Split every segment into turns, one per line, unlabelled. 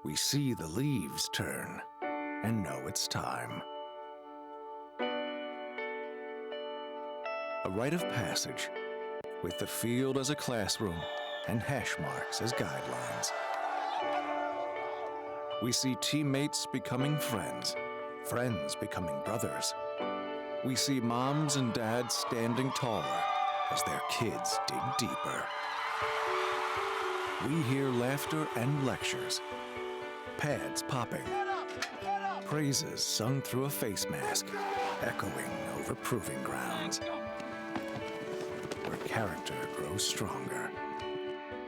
We see the leaves turn and know it's time. A rite of passage with the field as a classroom and hash marks as guidelines. We see teammates becoming friends, friends becoming brothers. We see moms and dads standing taller as their kids dig deeper. We hear laughter and lectures, pads popping, praises sung through a face mask, echoing over proving grounds, where character grows stronger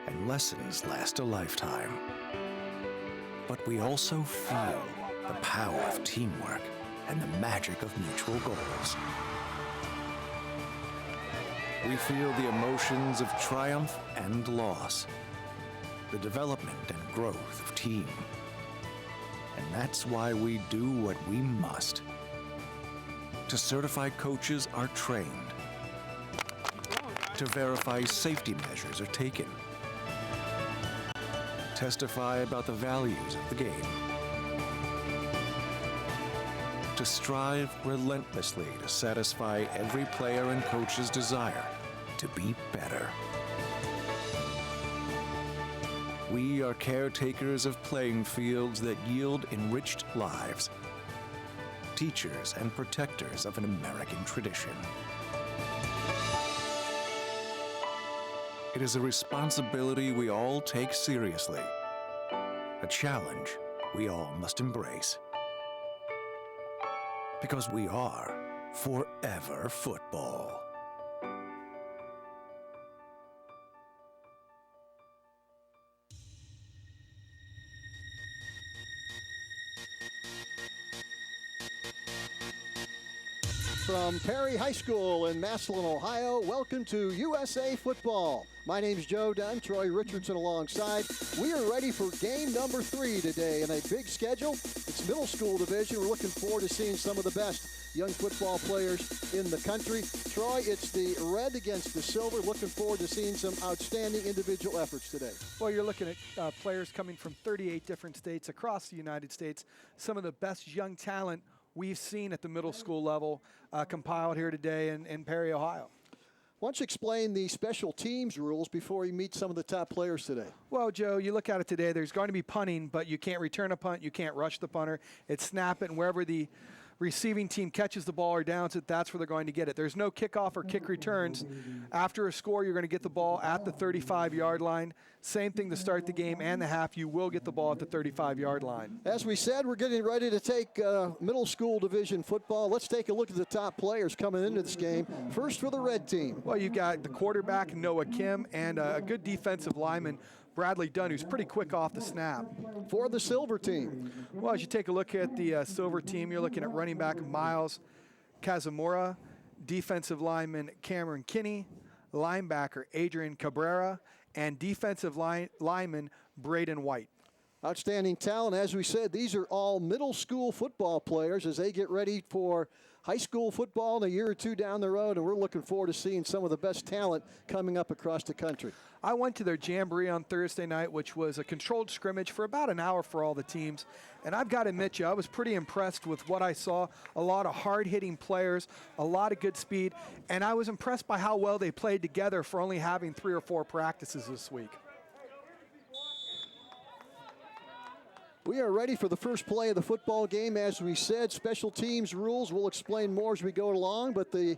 and lessons last a lifetime. But we also feel the power of teamwork and the magic of mutual goals. We feel the emotions of triumph and loss, the development and growth of team. And that's why we do what we must. To certify coaches are trained, to verify safety measures are taken, testify about the values of the game, to strive relentlessly to satisfy every player and coach's desire to be better. We are caretakers of playing fields that yield enriched lives, teachers and protectors of an American tradition. It is a responsibility we all take seriously, a challenge we all must embrace. Because we are forever football.
From Perry High School in Massillon, Ohio, welcome to USA Football. My name's Joe Dunn, Troy Richardson alongside. We are ready for game number 3 today in a big schedule. It's middle school division. We're looking forward to seeing some of the best young football players in the country. Troy, it's the red against the silver. Looking forward to seeing some outstanding individual efforts today.
Well, you're looking at players coming from 38 different states across the United States. Some of the best young talent we've seen at the middle school level compiled here today in Perry, Ohio.
Why don't you explain the special teams rules before you meet some of the top players today?
Well, Joe, you look at it today, there's going to be punting, but you can't return a punt, you can't rush the punter. It's snap it, and wherever the receiving team catches the ball or downs it, that's where they're going to get it. There's no kickoff or kick returns. After a score, you're going to get the ball at the 35-yard line. Same thing to start the game and the half. You will get the ball at the 35-yard line.
As we said, we're getting ready to take middle school division football. Let's take a look at the top players coming into this game. First for the red team.
Well, you've got the quarterback, Noah Kim, and a good defensive lineman, Bradley Dunn, who's pretty quick off the snap.
For the silver team.
Well, as you take a look at the silver team, you're looking at running back Miles Kazamura, defensive lineman Cameron Kinney, linebacker Adrian Cabrera, and defensive lineman Braden White.
Outstanding talent. As we said, these are all middle school football players as they get ready for high school football in a year or two down the road, and we're looking forward to seeing some of the best talent coming up across the country.
I went to their jamboree on Thursday night, which was a controlled scrimmage for about an hour for all the teams. And I've got to admit you, I was pretty impressed with what I saw. A lot of hard-hitting players, a lot of good speed, and I was impressed by how well they played together for only having 3 or 4 practices this week.
We are ready for the first play of the football game. As we said, special teams rules. We'll explain more as we go along, but the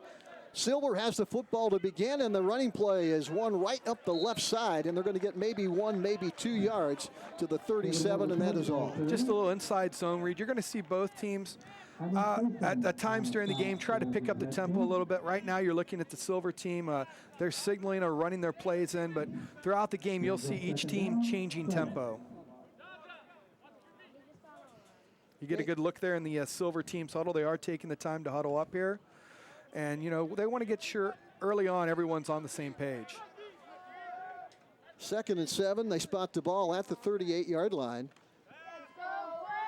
silver has the football to begin, and the running play is one right up the left side, and they're going to get maybe 1, maybe 2 yards to the 37, and that is all.
Just a little inside zone read. You're going to see both teams at times during the game try to pick up the tempo a little bit. Right now you're looking at the silver team. They're signaling or running their plays in, but throughout the game you'll see each team changing tempo. You get a good look there in the silver team's huddle. They are taking the time to huddle up here. And, you know, they want to get sure early on everyone's on the same page.
2nd and 7. They spot the ball at the 38-yard line.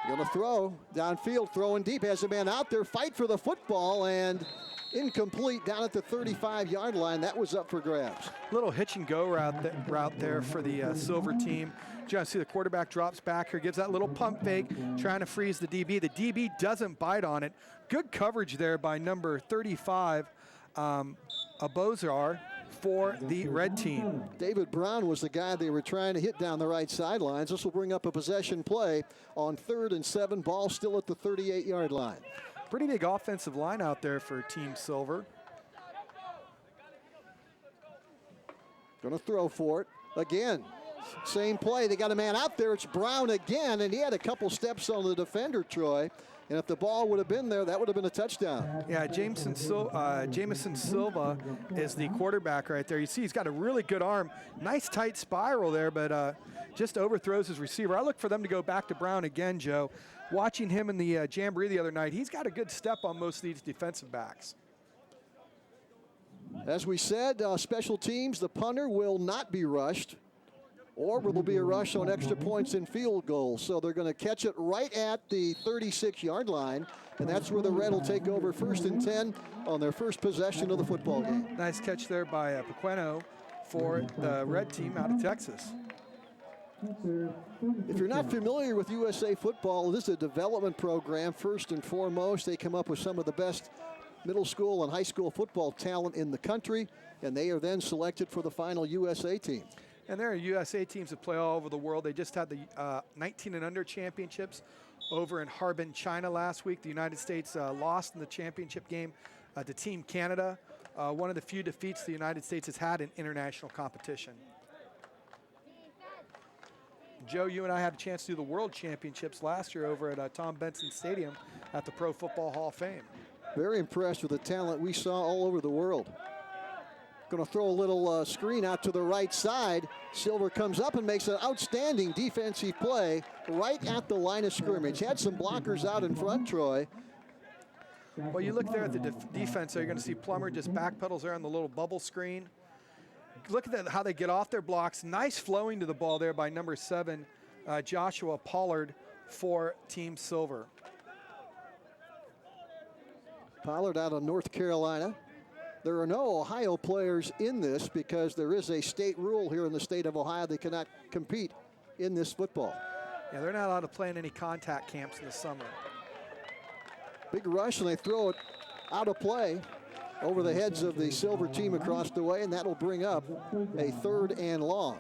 Going to throw downfield, throwing deep. Has a man out there, fight for the football, and incomplete down at the 35-yard line. That was up for grabs.
Little hitch and go route there for the Silver team. You see the quarterback drops back here, gives that little pump fake, trying to freeze the DB. The DB doesn't bite on it. Good coverage there by number 35, Abozar, for the red team.
David Brown was the guy they were trying to hit down the right sidelines. This will bring up a possession play on 3rd and 7. Ball still at the 38-yard line.
Pretty big offensive line out there for Team Silver.
Going to throw for it again. Same play. They got a man out there. It's Brown again, and he had a couple steps on the defender, Troy. And if the ball would have been there, that would have been a touchdown.
Yeah, Jamison Silva is the quarterback right there. You see he's got a really good arm. Nice tight spiral there, but just overthrows his receiver. I look for them to go back to Brown again, Joe. Watching him in the Jamboree the other night, he's got a good step on most of these defensive backs.
As we said, special teams, the punter will not be rushed, or will there be a rush on extra points and field goals. So they're going to catch it right at the 36-yard line, and that's where the Red will take over 1st and 10 on their first possession of the football game.
Nice catch there by Pequeno for the red team out of Texas.
If you're not familiar with USA Football, this is a development program. First and foremost, they come up with some of the best middle school and high school football talent in the country, and they are then selected for the final USA team.
And there are USA teams that play all over the world. They just had the 19 and under championships over in Harbin, China last week. The United States lost in the championship game to Team Canada. One of the few defeats the United States has had in international competition. Joe, you and I had a chance to do the World Championships last year over at Tom Benson Stadium at the Pro Football Hall of Fame.
Very impressed with the talent we saw all over the world. Going to throw a little screen out to the right side. Silver comes up and makes an outstanding defensive play right at the line of scrimmage. Had some blockers out in front, Troy.
Well, you look there at the defense, so you're going to see Plummer just backpedals there on the little bubble screen. Look at how they get off their blocks. Nice flowing to the ball there by number 7, Joshua Pollard for Team Silver.
Pollard out of North Carolina. There are no Ohio players in this because there is a state rule here in the state of Ohio. They cannot compete in this football.
Yeah, they're not allowed to play in any contact camps in the summer.
Big rush, and they throw it out of play over the heads of the Silver team across the way, and that'll bring up a 3rd and long.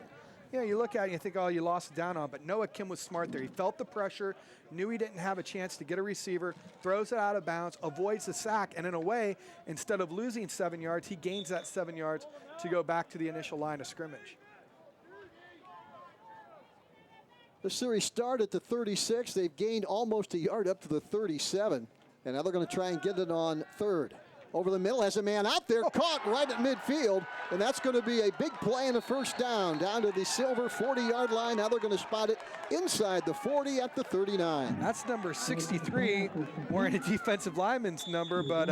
Yeah, you look at it and you think, oh, you lost it down on, but Noah Kim was smart there. He felt the pressure, knew he didn't have a chance to get a receiver, throws it out of bounds, avoids the sack, and in a way, instead of losing 7 yards, he gains that 7 yards to go back to the initial line of scrimmage.
The series started at the 36. They've gained almost a yard up to the 37, and now they're going to try and get it on 3rd. Over the middle, has a man out there, caught right at midfield, and that's going to be a big play and a first down to the Silver 40-yard line. Now they're going to spot it inside the 40 at the 39.
That's number 63, wearing a defensive lineman's number, but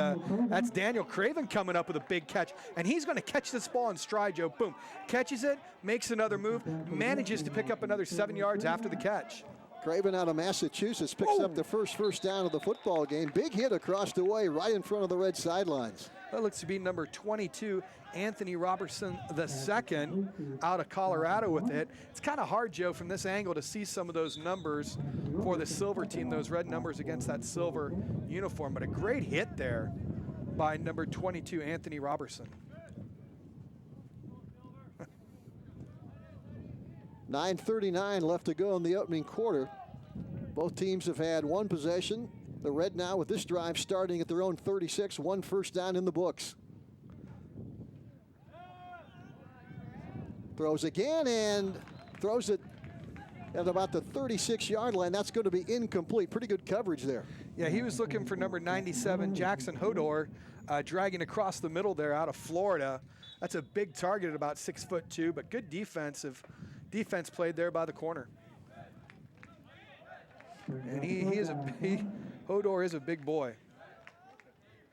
that's Daniel Craven coming up with a big catch, and he's going to catch this ball in stride, Joe. Boom, catches it, makes another move, manages to pick up another 7 yards after the catch.
Craven out of Massachusetts picks up the first down of the football game. Big hit across the way right in front of the red sidelines.
That looks to be number 22, Anthony Robertson II, out of Colorado with it. It's kind of hard, Joe, from this angle to see some of those numbers for the Silver team, those red numbers against that silver uniform, but a great hit there by number 22, Anthony Robertson.
9:39 left to go in the opening quarter. Both teams have had one possession. The Red now with this drive starting at their own 36, 1 first down in the books. Throws again and throws it at about the 36-yard line. That's going to be incomplete. Pretty good coverage there.
Yeah, he was looking for number 97, Jackson Hodor, dragging across the middle there out of Florida. That's a big target at about 6'2", but good defense played there by the corner. And Hodor is a big boy.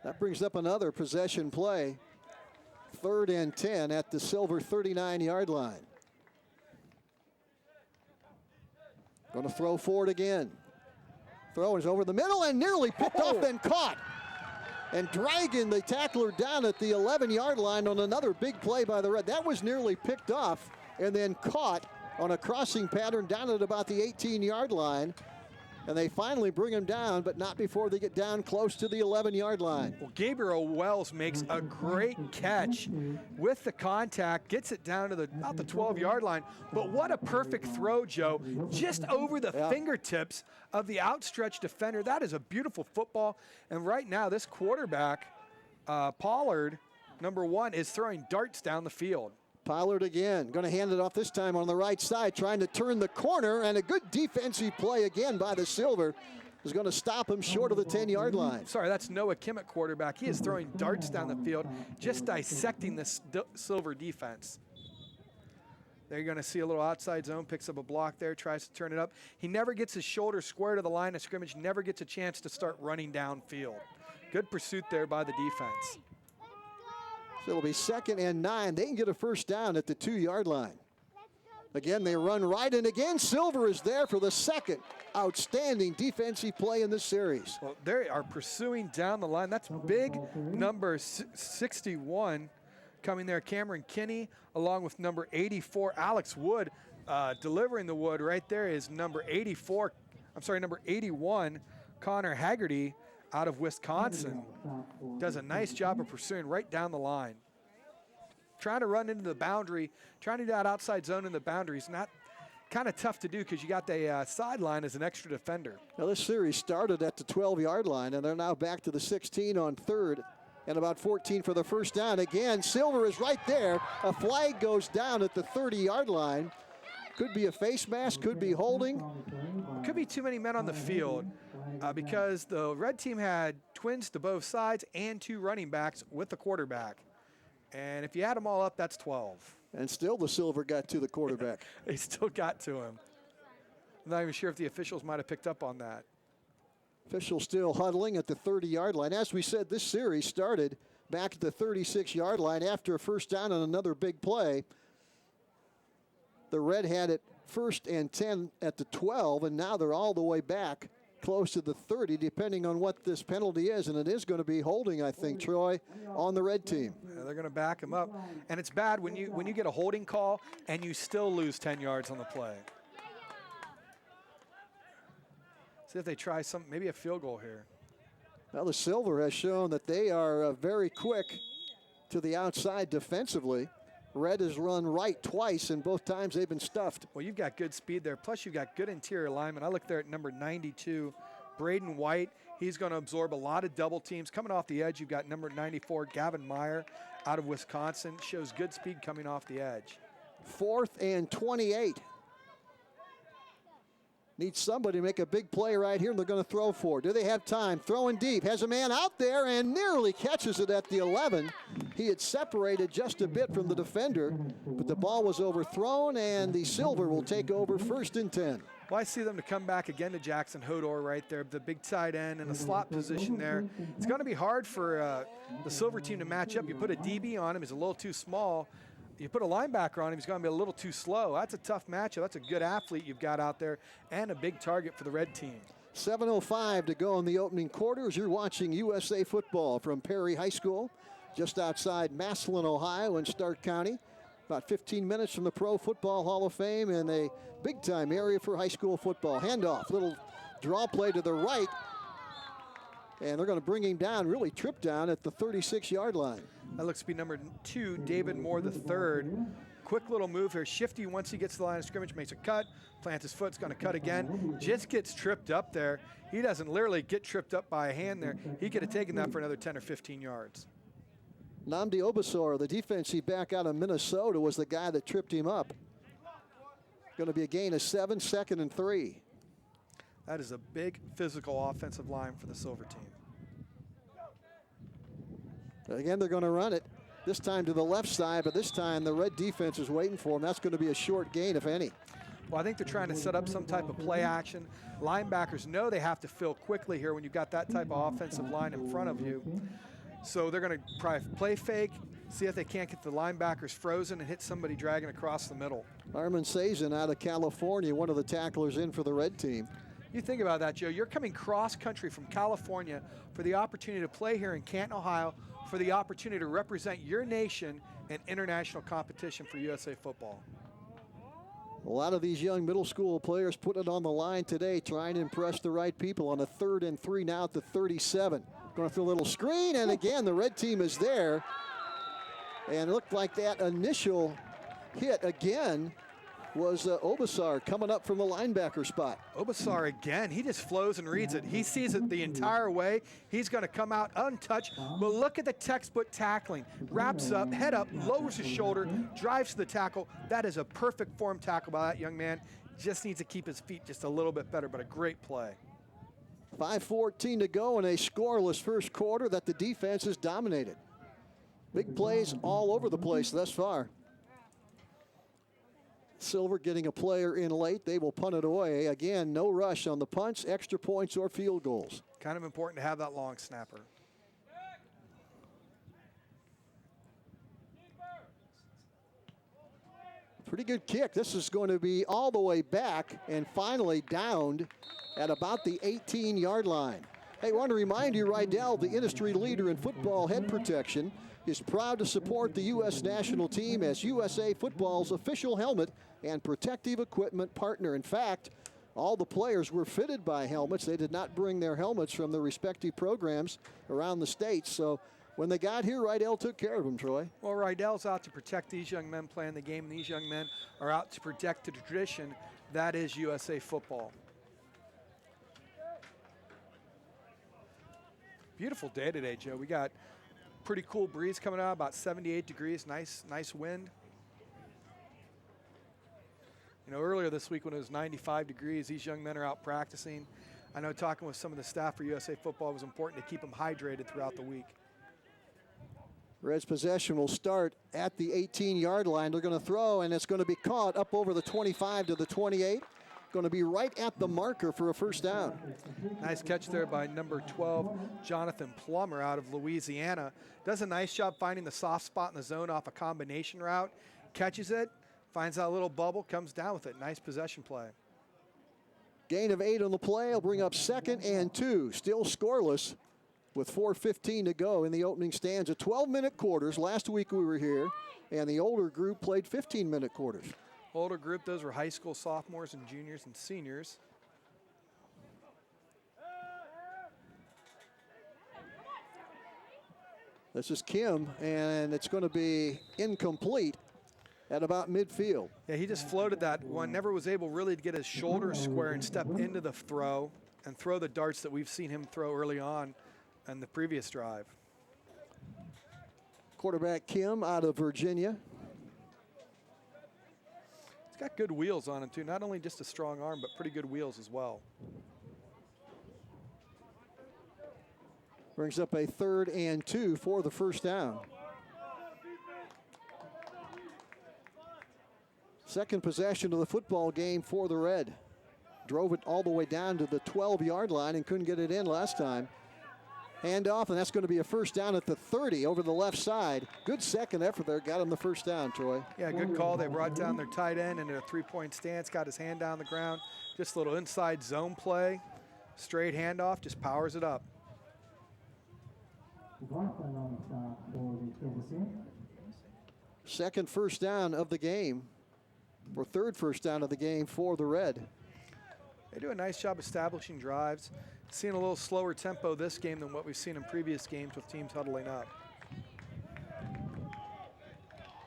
That brings up another possession play. 3rd and 10 at the Silver 39-yard line. Going to throw for it again. Throw is over the middle and nearly picked off and caught. and dragging the tackler down at the 11-yard line on another big play by the Red. That was nearly picked off and then caught on a crossing pattern down at about the 18-yard line. And they finally bring him down, but not before they get down close to the 11-yard line.
Well, Gabriel Wells makes a great catch with the contact, gets it down to about the 12-yard line. But what a perfect throw, Joe, just over the fingertips of the outstretched defender. That is a beautiful football. And right now, this quarterback, Pollard, number 1, is throwing darts down the field.
Pollard again, going to hand it off this time on the right side, trying to turn the corner, and a good defensive play again by the Silver is going to stop him short of the 10-yard line.
Sorry, that's Noah Kimmett, quarterback. He is throwing darts down the field, just dissecting this Silver defense. There you're going to see a little outside zone, picks up a block there, tries to turn it up. He never gets his shoulder square to the line of scrimmage, never gets a chance to start running downfield. Good pursuit there by the defense.
So it'll be 2nd and 9. They can get a first down at the 2-yard line. Again, they run right, and again, Silver is there for the second outstanding defensive play in this series.
Well, they are pursuing down the line. That's big number 61 coming there, Cameron Kinney, along with number 84, Alex Wood. Delivering the wood right there is number 81, Connor Haggerty, out of Wisconsin. Does a nice job of pursuing right down the line. Trying to run into the boundary, trying to do that outside zone in the boundary is not kind of tough to do because you got the sideline as an extra defender.
Now this series started at the 12-yard line, and they're now back to the 16 on 3rd and about 14 for the first down. Again, Silver is right there. A flag goes down at the 30-yard line. Could be a face mask, could be holding.
Could be too many men on the field because the red team had twins to both sides and 2 running backs with the quarterback. And if you add them all up, that's 12.
And still the Silver got to the quarterback.
They still got to him. I'm not even sure if the officials might have picked up on that.
Officials still huddling at the 30-yard line. As we said, this series started back at the 36-yard line after a first down and another big play. The Red had it 1st and 10 at the 12, and now they're all the way back close to the 30, depending on what this penalty is. And it is going to be holding, I think, Troy, on the red team.
Yeah, they're going to back him up. And it's bad when you get a holding call and you still lose 10 yards on the play. See if they try maybe a field goal here.
Well, the Silver has shown that they are very quick to the outside defensively. Red has run right twice, and both times they've been stuffed.
Well, you've got good speed there. Plus, you've got good interior alignment. I look there at number 92, Braden White. He's going to absorb a lot of double teams. Coming off the edge, you've got number 94, Gavin Meyer, out of Wisconsin. Shows good speed coming off the edge.
4th and 28. Needs somebody to make a big play right here, and they're going to throw for it. Do they have time? Throwing deep. Has a man out there and nearly catches it at the 11. He had separated just a bit from the defender, but the ball was overthrown, and the Silver will take over 1st and 10.
Well, I see them to come back again to Jackson Hodor right there, the big tight end in the slot position there. It's going to be hard for the Silver team to match up. You put a DB on him, he's a little too small. You put a linebacker on him, he's going to be a little too slow. That's a tough matchup. That's a good athlete you've got out there and a big target for the red team.
7:05 to go in the opening quarter as you're watching USA football from Perry High School, just outside Massillon, Ohio in Stark County. About 15 minutes from the Pro Football Hall of Fame in a big-time area for high school football. Handoff, little draw play to the right. And they're going to bring him down, really tripped down at the 36-yard line.
That looks to be number 2, David Moore III. Quick little move here. Shifty, once he gets to the line of scrimmage, makes a cut, plants his foot, it's going to cut again. Just gets tripped up there. He doesn't literally get tripped up by a hand there. He could have taken that for another 10 or 15 yards.
Nnamdi Obasor, the defensive back out of Minnesota, was the guy that tripped him up. Going to be a gain of 7, 2nd and 3.
That is a big physical offensive line for the Silver team.
Again, they're going to run it. This time to the left side, but this time the red defense is waiting for him. That's going to be a short gain, if any.
Well, I think they're trying to set up some type of play action. Linebackers know they have to fill quickly here when you've got that type of offensive line in front of you. So they're going to probably play fake, see if they can't get the linebackers frozen and hit somebody dragging across the middle.
Armin Sazen out of California, one of the tacklers in for the red team.
You think about that, Joe. You're coming cross-country from California for the opportunity to play here in Canton, Ohio, for the opportunity to represent your nation in international competition for USA football.
A lot of these young middle school players put it on the line today, trying to impress the right people on a 3rd and 3 now at the 37. Going through a little screen, and again, the red team is there. And it looked like that initial hit again was Obasar coming up from the linebacker spot.
Obasar again, he just flows and reads it. He sees it the entire way. He's going to come out untouched. But look at the textbook tackling. Wraps up, head up, lowers his shoulder, drives to the tackle. That is a perfect form tackle by that young man. Just needs to keep his feet just a little bit better, but a great play.
5:14 to go in a scoreless first quarter that the defense has dominated. Big plays all over the place thus far. Silver getting a player in late. They will punt it away. Again, no rush on the punts, extra points, or field goals.
Kind of important to have that long snapper.
Pretty good kick. This is going to be all the way back and finally downed at about the 18-yard line. Hey, I want to remind you, Rydell, the industry leader in football head protection, is proud to support the U.S. national team as USA Football's official helmet and protective equipment partner. In fact, all the players were fitted by helmets. They did not bring their helmets from their respective programs around the states. So when they got here, Rydell took care of them, Troy.
Well, Rydell's out to protect these young men playing the game, and these young men are out to protect the tradition that is USA Football. Beautiful day today, Joe. We got pretty cool breeze coming out, about 78 degrees, nice wind. You know, earlier this week when it was 95 degrees, these young men are out practicing. I know talking with some of the staff for USA Football, it was important to keep them hydrated throughout the week.
Reds possession will start at the 18-yard line. They're going to throw, and it's going to be caught up over the 25 to the 28. Going to be right at the marker for a first down.
Nice catch there by number 12, Jonathan Plummer out of Louisiana. Does a nice job finding the soft spot in the zone off a combination route. Catches it, finds that little bubble, comes down with it. Nice possession play.
Gain of 8 on the play. Will bring up 2nd and 2. Still scoreless with 4:15 to go in the opening stanza. 12-minute quarters. Last week we were here, and the older group played 15-minute quarters.
Older group, those were high school sophomores and juniors and seniors.
This is Kim, and it's going to be incomplete at about midfield.
Yeah, he just floated that one. Never was able really to get his shoulders square and step into the throw and throw the darts that we've seen him throw early on in the previous drive.
Quarterback Kim out of Virginia.
He's got good wheels on him, too. Not only just a strong arm, but pretty good wheels as well.
Brings up a 3rd and 2 for the first down. Second possession of the football game for the Red. Drove it all the way down to the 12-yard line and couldn't get it in last time. Handoff, and that's going to be a first down at the 30 over the left side. Good second effort there. Got him the first down, Troy.
Yeah, good call. They brought down their tight end into a 3-point stance, got his hand down the ground. Just a little inside zone play. Straight handoff, just powers it up.
Second first down of the game, or third first down of the game for the Red.
They do a nice job establishing drives. Seeing a little slower tempo this game than what we've seen in previous games with teams huddling up.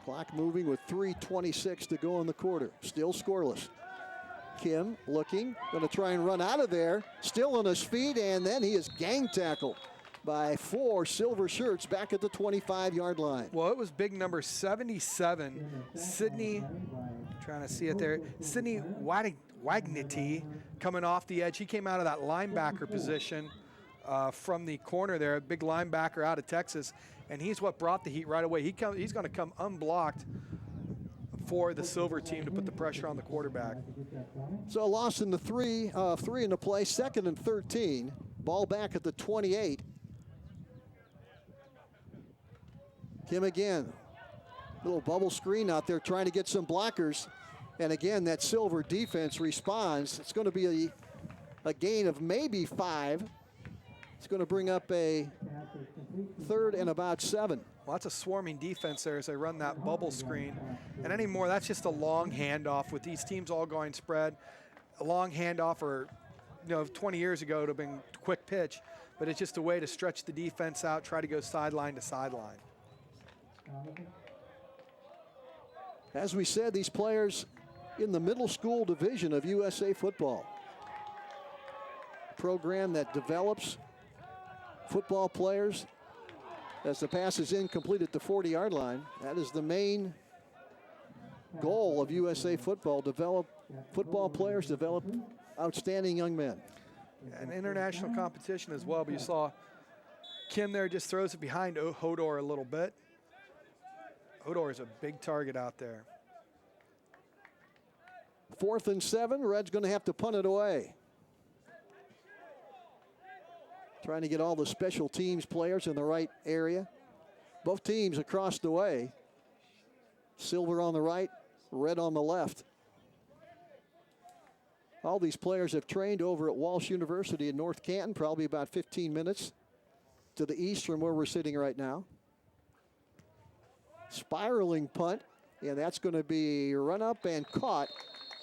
Clock moving with 3:26 to go in the quarter. Still scoreless. Kim looking, going to try and run out of there. Still on his feet, and then he is gang tackled by 4 silver shirts back at the 25-yard line.
Well, it was big number 77, Sydney, trying to see it there, Sydney Wagnity coming off the edge. He came out of that linebacker position from the corner there, a big linebacker out of Texas, and he's what brought the heat right away. He's going to come unblocked for the silver team to put the pressure on the quarterback.
So a loss in the 3 in the play, 2nd and 13. Ball back at the 28. Kim again. Little bubble screen out there trying to get some blockers. And again, that silver defense responds. It's going to be a gain of maybe 5. It's going to bring up a 3rd and about 7.
Well, that's a swarming defense there as they run that bubble screen. And anymore, that's just a long handoff with these teams all going spread. A long handoff, or 20 years ago it would have been quick pitch, but it's just a way to stretch the defense out, try to go sideline to sideline.
As we said, these players in the middle school division of USA football. Program that develops football players as the pass is incomplete at the 40-yard line. That is the main goal of USA football, develop football players, develop outstanding young men.
And international competition as well, but you saw Kim there just throws it behind Hodor a little bit. Hodor is a big target out there.
4th and 7, Red's going to have to punt it away. Trying to get all the special teams players in the right area. Both teams across the way. Silver on the right, red on the left. All these players have trained over at Walsh University in North Canton, probably about 15 minutes to the east from where we're sitting right now. Spiraling punt, and that's going to be run up and caught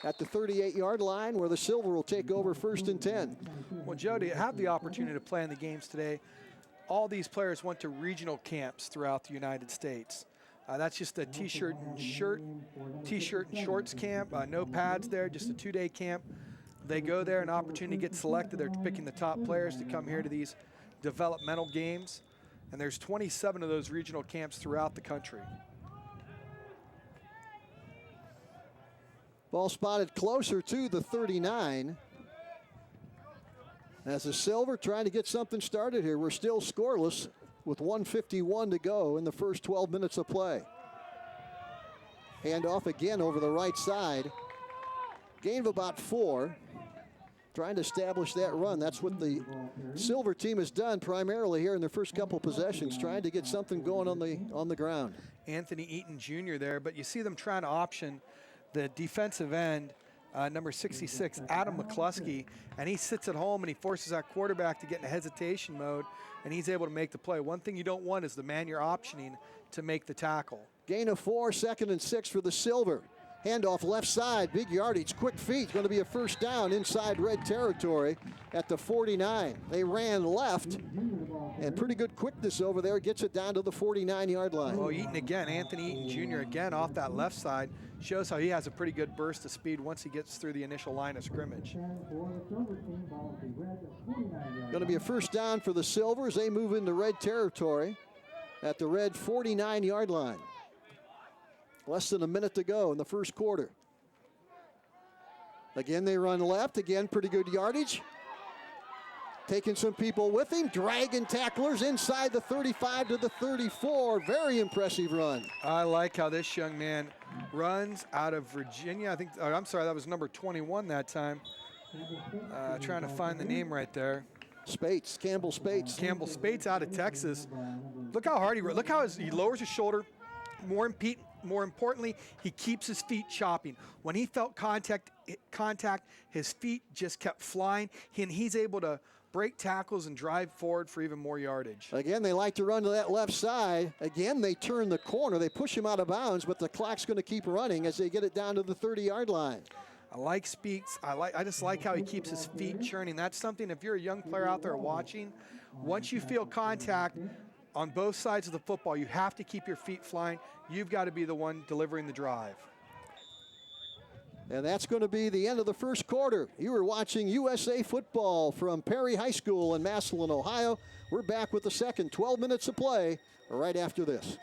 at the 38-yard line, where the Silver will take over 1st and 10.
Well, Joe, to have the opportunity to play in the games today, all these players went to regional camps throughout the United States. That's just a t-shirt and shorts camp, no pads there, just a 2-day camp. They go there, an opportunity to get selected. They're picking the top players to come here to these developmental games. And there's 27 of those regional camps throughout the country.
Ball spotted closer to the 39. As the Silver trying to get something started here. We're still scoreless with 1:51 to go in the first 12 minutes of play. Handoff again over the right side. Gain of about 4. Trying to establish that run. That's what the Silver team has done primarily here in their first couple possessions, trying to get something going on the ground.
Anthony Eaton Jr. there, but you see them trying to option the defensive end, number 66, Adam McCluskey, and he sits at home and he forces that quarterback to get in a hesitation mode, and he's able to make the play. One thing you don't want is the man you're optioning to make the tackle.
Gain of 4, 2nd and 6 for the Silver. Handoff left side, big yardage, quick feet. Going to be a first down inside red territory at the 49. They ran left, and pretty good quickness over there. Gets it down to the 49-yard line.
Oh, Eaton again, Anthony Eaton Jr. again off that left side. Shows how he has a pretty good burst of speed once he gets through the initial line of scrimmage.
Going to be a first down for the Silvers. They move into red territory at the red 49-yard line. Less than a minute to go in the first quarter. Again, they run left. Again, pretty good yardage. Taking some people with him. Dragging tacklers inside the 35 to the 34. Very impressive run.
I like how this young man runs out of Virginia. I think, I'm sorry, that was number 21 that time. Trying to find the name right there.
Spates, Campbell Spates.
Campbell Spates out of Texas. Look how hard look how he lowers his shoulder. More importantly, he keeps his feet chopping. When he felt contact, his feet just kept flying, and he's able to break tackles and drive forward for even more yardage.
Again, they like to run to that left side. Again, they turn the corner. They push him out of bounds, but the clock's going to keep running as they get it down to the 30-yard line.
I like Speaks. I just like how he keeps his feet churning. That's something, if you're a young player out there watching, once you feel contact on both sides of the football, you have to keep your feet flying. You've got to be the one delivering the drive.
And that's going to be the end of the first quarter. You were watching USA football from Perry High School in Massillon, Ohio. We're back with the second 12 minutes of play right after this.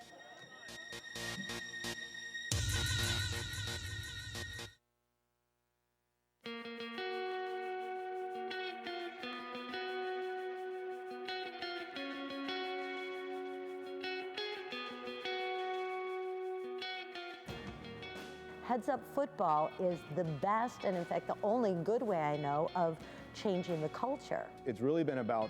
Heads-up football is the best and, in fact, the only good way I know of changing the culture.
It's really been about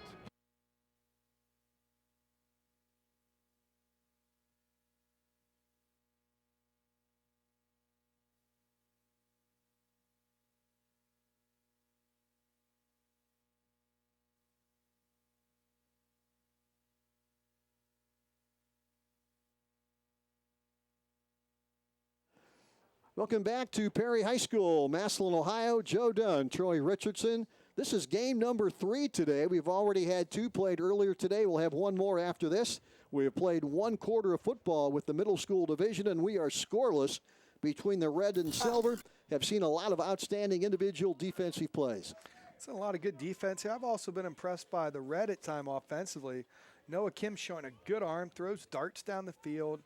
Welcome back to Perry High School, Massillon, Ohio. Joe Dunn, Troy Richardson. This is game number 3 today. We've already had 2 played earlier today. We'll have 1 more after this. We have played 1 quarter of football with the middle school division, and we are scoreless between the red and silver. Have seen a lot of outstanding individual defensive plays.
It's a lot of good defense here. I've also been impressed by the red at time offensively. Noah Kim showing a good arm, throws darts down the field.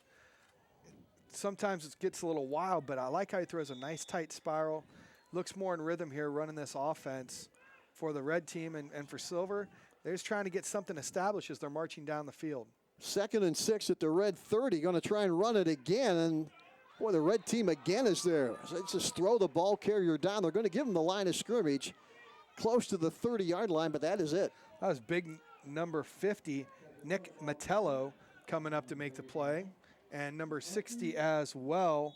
Sometimes it gets a little wild, but I like how he throws a nice tight spiral. Looks more in rhythm here running this offense for the red team. And for silver, they're just trying to get something established as they're marching down the field.
2nd and 6 at the red 30. Going to try and run it again. And, boy, the red team again is there. So it's just throw the ball carrier down. They're going to give him the line of scrimmage close to the 30-yard line, but that is it.
That was big number 50, Nick Metello, coming up to make the play. And number 60 as well,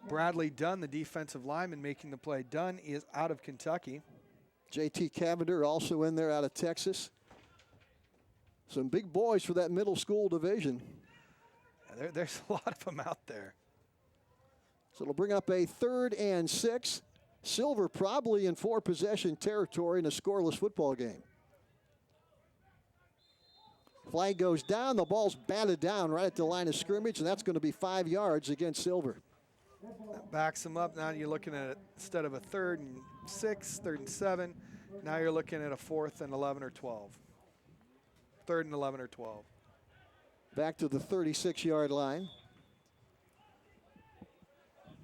Bradley Dunn, the defensive lineman, making the play. Dunn is out of Kentucky.
J.T. Cavender also in there out of Texas. Some big boys for that middle school division.
Yeah, there's a lot of them out there.
So it'll bring up a 3rd and 6. Silver probably in 4-possession territory in a scoreless football game. Flag goes down. The ball's batted down right at the line of scrimmage, and that's going to be 5 yards against Silver.
That backs them up. Now you're looking at, instead of a 3rd and 6, 3rd and 7, now you're looking at a 4th and 11 or 12. 3rd and 11 or 12.
Back to the 36-yard line.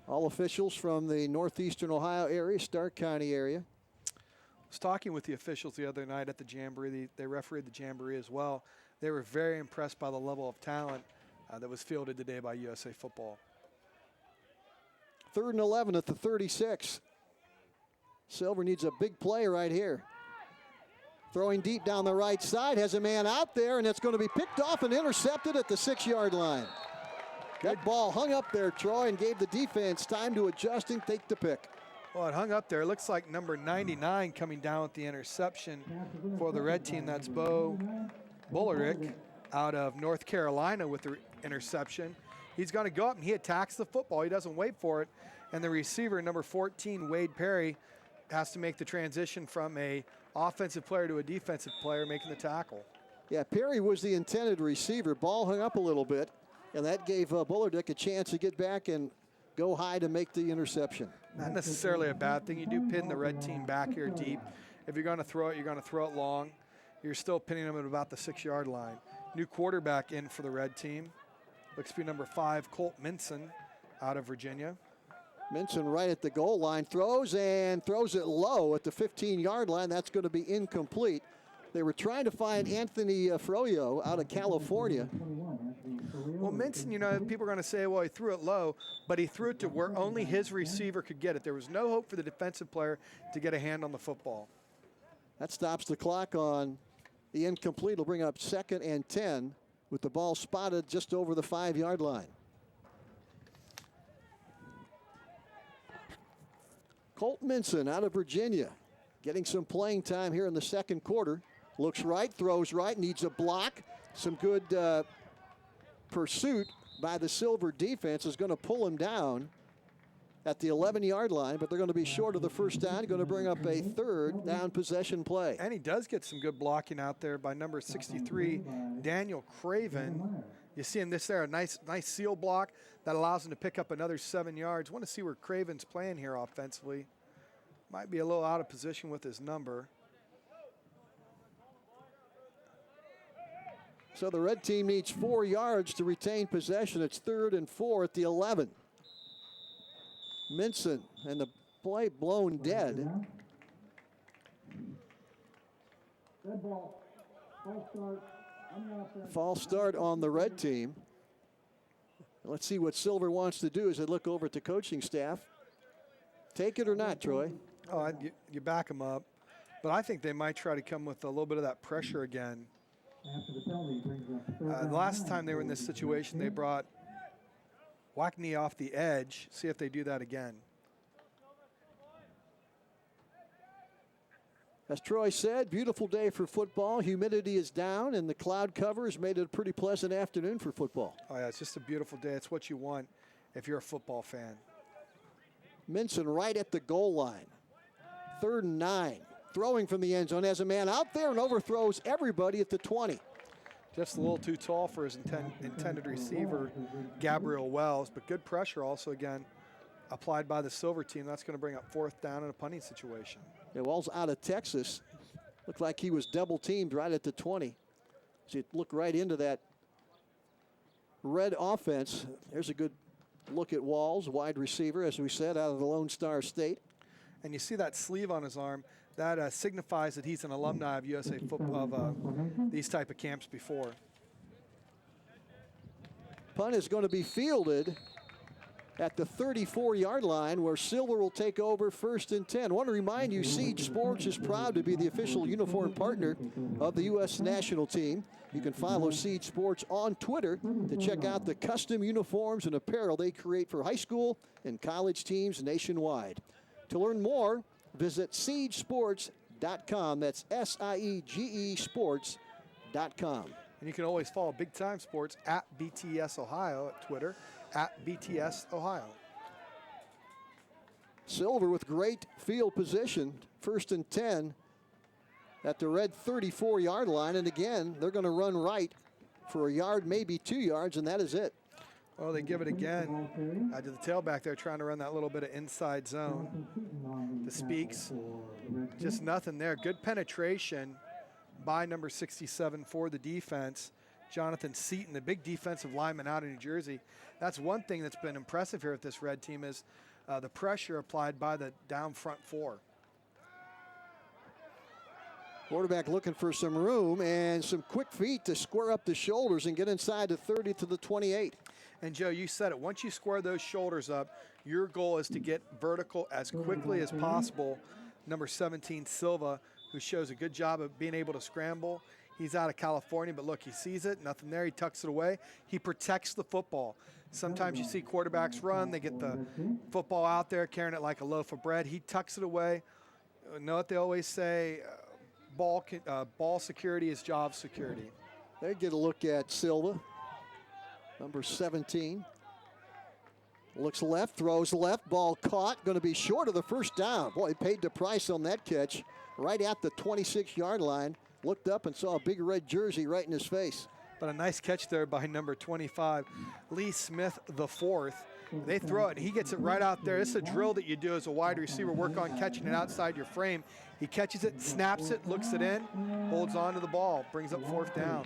All officials from the northeastern Ohio area, Stark County area.
I was talking with the officials the other night at the Jamboree. They refereed the Jamboree as well. They were very impressed by the level of talent that was fielded today by USA Football.
3rd and 11 at the 36. Silver needs a big play right here. Throwing deep down the right side, has a man out there, and it's going to be picked off and intercepted at the 6-yard line. That ball hung up there, Troy, and gave the defense time to adjust and take the pick.
Well, it hung up there. It looks like number 99 coming down with the interception for the red team. That's Bo Bullerick out of North Carolina with the interception. He's going to go up and he attacks the football. He doesn't wait for it. And the receiver, number 14, Wade Perry, has to make the transition from a offensive player to a defensive player making the tackle.
Yeah, Perry was the intended receiver. Ball hung up a little bit, and that gave Bullerick a chance to get back and go high to make the interception.
Not necessarily a bad thing. You do pin the red team back here deep. If you're going to throw it, you're going to throw it long. You're still pinning them at about the 6-yard line. New quarterback in for the red team. Looks to be number 5, Colt Minson out of Virginia.
Minson right at the goal line, throws it low at the 15-yard line. That's going to be incomplete. They were trying to find Anthony Froyo out of California.
Well, Minson, you know, people are going to say, well, he threw it low, but he threw it to where only his receiver could get it. There was no hope for the defensive player to get a hand on the football.
That stops the clock on the incomplete. Will bring up 2nd and 10 with the ball spotted just over the 5-yard line. Colt Minson out of Virginia getting some playing time here in the 2nd quarter. Looks right, throws right, needs a block. Some good pursuit by the Silver defense is going to pull him down at the 11-yard line, but they're going to be short of the first down. Going to bring up a 3rd down possession play.
And he does get some good blocking out there by number 63, Daniel Craven. You see him a nice seal block that allows him to pick up another 7 yards. Want to see where Craven's playing here offensively. Might be a little out of position with his number.
So the red team needs 4 yards to retain possession. It's 3rd and 4 at the 11. Minson and the play blown dead. False start on the red team. Let's see what Silver wants to do as they look over at the coaching staff. Take it or not, Troy?
Oh, you back them up. But I think they might try to come with a little bit of that pressure again. The last time they were in this situation, they brought Wackney off the edge. See if they do that again.
As Troy said, beautiful day for football. Humidity is down, and the cloud cover has made it a pretty pleasant afternoon for football.
Oh, yeah, it's just a beautiful day. It's what you want if you're a football fan.
Minson right at the goal line. 3rd and 9. Throwing from the end zone, has a man out there and overthrows everybody at the 20.
Just a little too tall for his intended receiver, Gabriel Wells, but good pressure also again applied by the Silver team. That's going to bring up 4th down in a punting situation.
Yeah, Wells out of Texas. Looked like he was double teamed right at the 20. So you look right into that red offense. There's a good look at Walls, wide receiver, as we said, out of the Lone Star State.
And you see that sleeve on his arm. That signifies that he's an alumni of USA football, of these type of camps before.
Punt is going to be fielded at the 34-yard line, where Silver will take over 1st and 10. I want to remind you, Siege Sports is proud to be the official uniform partner of the U.S. national team. You can follow Siege Sports on Twitter to check out the custom uniforms and apparel they create for high school and college teams nationwide. To learn more, visit SiegeSports.com. That's SIEGE Sports.com.
And you can always follow Big Time Sports at BTS Ohio at Twitter, at BTS Ohio.
Silver with great field position, 1st and 10 at the red 34-yard line. And again, they're going to run right for a yard, maybe 2 yards, and that is it.
Well, they give it again to the tailback there, trying to run that little bit of inside zone. The Speaks, just nothing there. Good penetration by number 67 for the defense. Jonathan Seaton, the big defensive lineman out of New Jersey. That's one thing that's been impressive here with this red team is the pressure applied by the down front 4.
Quarterback looking for some room and some quick feet to square up the shoulders and get inside the 30 to the 28.
And Joe, you said it. Once you square those shoulders up, your goal is to get vertical as quickly as possible. Number 17, Silva, who shows a good job of being able to scramble. He's out of California, but look, he sees it, nothing there, he tucks it away. He protects the football. Sometimes you see quarterbacks run, they get the football out there, carrying it like a loaf of bread. He tucks it away. You know what they always say, ball security is job security.
They get a look at Silva, number 17. Looks left, throws left, ball caught, going to be short of the 1st down. Boy, he paid the price on that catch right at the 26-yard line. Looked up and saw a big red jersey right in his face.
But a nice catch there by number 25, Lee Smith the 4th. They throw it, he gets it right out there. This is a drill that you do as a wide receiver, work on catching it outside your frame. He catches it, snaps it, looks it in, holds on to the ball, brings up 4th down.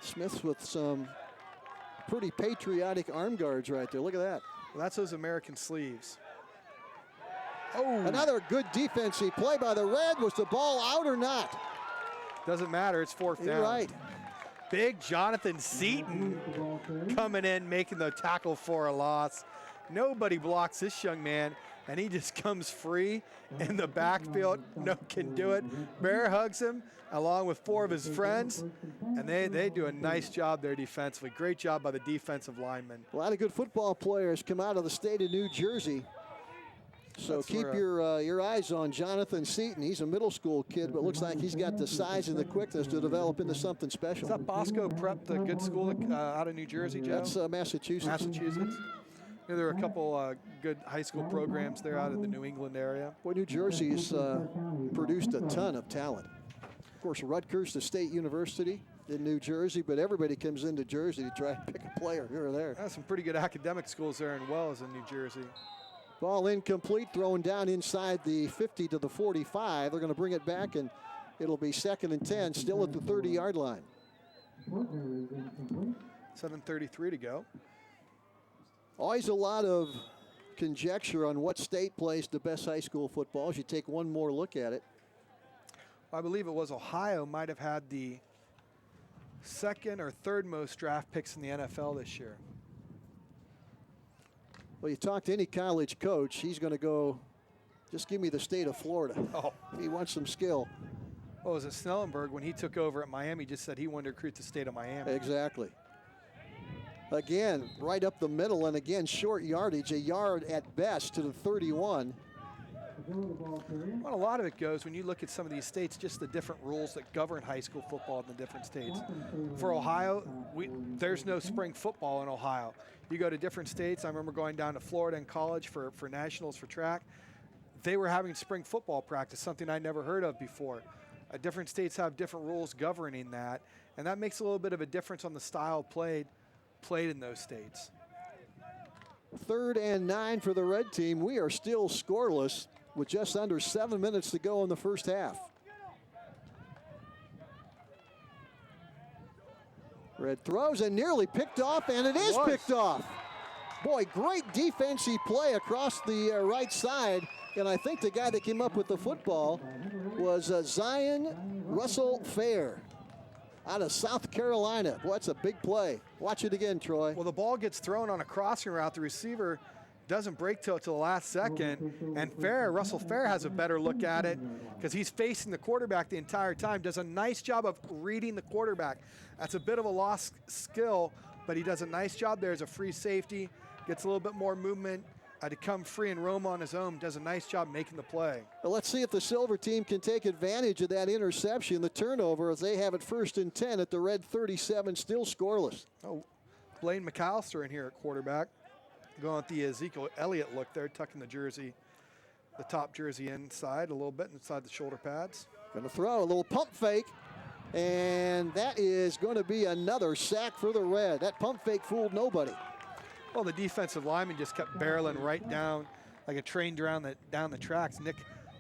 Smith with some pretty patriotic arm guards right there. Look at that.
Well, that's those American sleeves. Oh,
another good defensive play by the Red. Was the ball out or not?
Doesn't matter, it's 4th down.
You're right.
Big Jonathan Seaton coming in, making the tackle for a loss. Nobody blocks this young man, and he just comes free in the backfield. No one can do it. Bear hugs him along with 4 of his friends, and they do a nice job there defensively. Great job by the defensive linemen.
A lot of good football players come out of the state of New Jersey. So keep your eyes on Jonathan Seaton. He's a middle school kid, but looks like he's got the size and the quickness to develop into something special.
Is that Bosco Prep, the good school out of New Jersey, Joe?
That's Massachusetts.
Massachusetts. Yeah, there are a couple good high school programs there out in the New England area.
Boy, New Jersey's produced a ton of talent. Of course, Rutgers, the state university in New Jersey, but everybody comes into Jersey to try to pick a player here or there.
There's some pretty good academic schools there in Wells in New Jersey.
Ball incomplete, thrown down inside the 50 to the 45. They're going to bring it back, and it'll be 2nd and 10, still at the 30-yard line.
7:33 to go.
Always a lot of conjecture on what state plays the best high school football as you take one more look at it.
I believe it was Ohio might have had the 2nd or 3rd most draft picks in the NFL this year.
Well, you talk to any college coach, he's going to go, just give me the state of Florida.
Oh.
He wants some skill.
Well, was it Snellenberg when he took over at Miami just said he wanted to recruit the state of Miami?
Exactly. Again, right up the middle, and again, short yardage, a yard at best to the 31.
Well, a lot of it goes when you look at some of these states, just the different rules that govern high school football in the different states. For Ohio, there's no spring football in Ohio. You go to different states. I remember going down to Florida in college for nationals for track. They were having spring football practice, something I never heard of before. Different states have different rules governing that, and that makes a little bit of a difference on the style played in those states.
3rd and 9 for the red team. We are still scoreless with just under 7 minutes to go in the first half. Red throws and nearly picked off, and it is picked off. Boy, great defensive play across the right side, and I think the guy that came up with the football was Zion Russell Fair out of South Carolina. Boy, that's a big play. Watch it again, Troy.
Well, the ball gets thrown on a crossing route. The receiver doesn't break till the last second, and Russell Fair has a better look at it because he's facing the quarterback the entire time. Does a nice job of reading the quarterback. That's a bit of a lost skill, but he does a nice job there as a free safety. Gets a little bit more movement to come free and roam on his own. Does a nice job making the play.
Well, let's see if the Silver team can take advantage of that interception, the turnover, as they have it 1st and 10 at the red 37, still scoreless.
Oh, Blaine McAllister in here at quarterback. Going with the Ezekiel Elliott look there, tucking the top jersey inside a little bit, inside the shoulder pads.
Going to throw a little pump fake, and that is going to be another sack for the red. That pump fake fooled nobody.
Well, the defensive lineman just kept barreling right down like a train down the tracks. Nick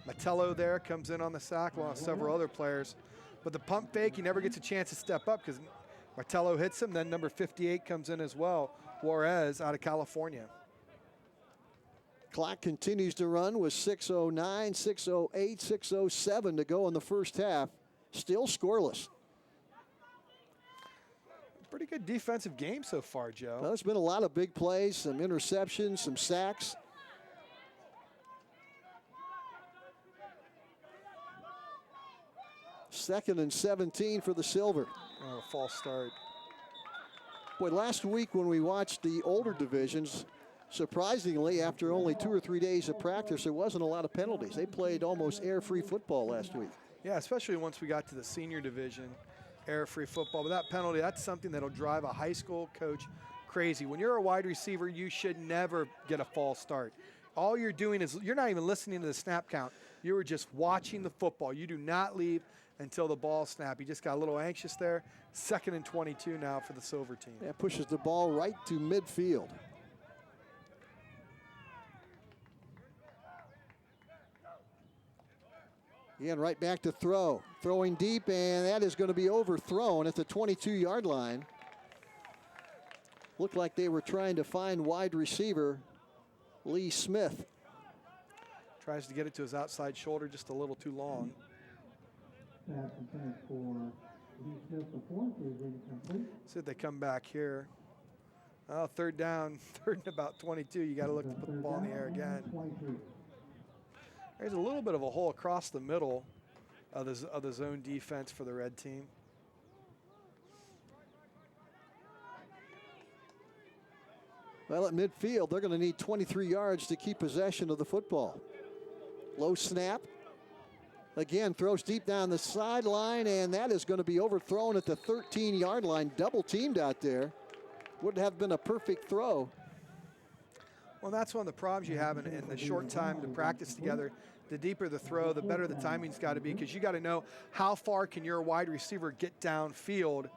Matello there comes in on the sack along with several other players. But the pump fake, he never gets a chance to step up because Martello hits him. Then number 58 comes in as well, Juarez out of California.
Clock continues to run with 6:09, 6:08, 6:07 to go in the first half. Still scoreless.
Pretty good defensive game so far, Joe.
Well, there's been a lot of big plays, some interceptions, some sacks. Second and 17 for the Silver.
Oh, false start.
Boy, last week when we watched the older divisions, surprisingly, after only 2 or 3 days of practice, there wasn't a lot of penalties. They played almost air-free football last week.
Yeah, especially once we got to the senior division. Air-free football, but that penalty, that's something that'll drive a high school coach crazy. When you're a wide receiver, you should never get a false start. All you're doing is, you're not even listening to the snap count. You were just watching the football. You do not leave until the ball snap. You just got a little anxious there. 2nd and 22 now for the Silver team.
Yeah, pushes the ball right to midfield. Again, right back to throw. Throwing deep, and that is going to be overthrown at the 22-yard line. Looked like they were trying to find wide receiver Lee Smith.
Tries to get it to his outside shoulder just a little too long. See if they come back here. Oh, 3rd down, 3rd and about 22. You got to look to put the ball in the air again. There's a little bit of a hole across the middle of the zone defense for the red team.
Well, at midfield, they're going to need 23 yards to keep possession of the football. Low snap. Again, throws deep down the sideline, and that is going to be overthrown at the 13-yard line. Double teamed out there. Would have been a perfect throw.
Well, that's one of the problems you have in the short time to practice together. The deeper the throw, the better the timing's got to be, because you got to know how far can your wide receiver get downfield,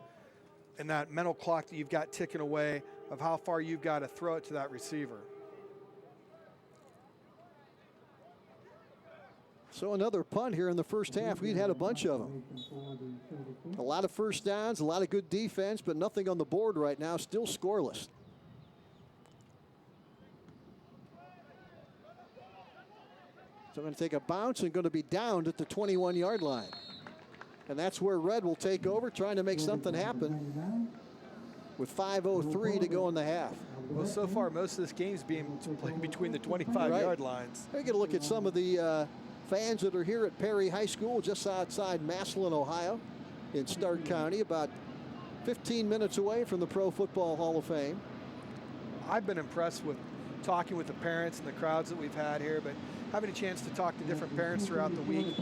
and that mental clock that you've got ticking away of how far you've got to throw it to that receiver.
So another punt here in the first half. We'd had a bunch of them. A lot of first downs, a lot of good defense, but nothing on the board right now. Still scoreless. So going to take a bounce and going to be downed at the 21-yard line. And that's where Red will take over, trying to make something happen with 5:03 to go in the half.
Well, so far, most of this game's being played between the 25-yard lines.
We're going to look at some of the fans that are here at Perry High School, just outside Massillon, Ohio, in Stark County, about 15 minutes away from the Pro Football Hall of Fame.
I've been impressed with talking with the parents and the crowds that we've had here, but having a chance to talk to different parents throughout the week,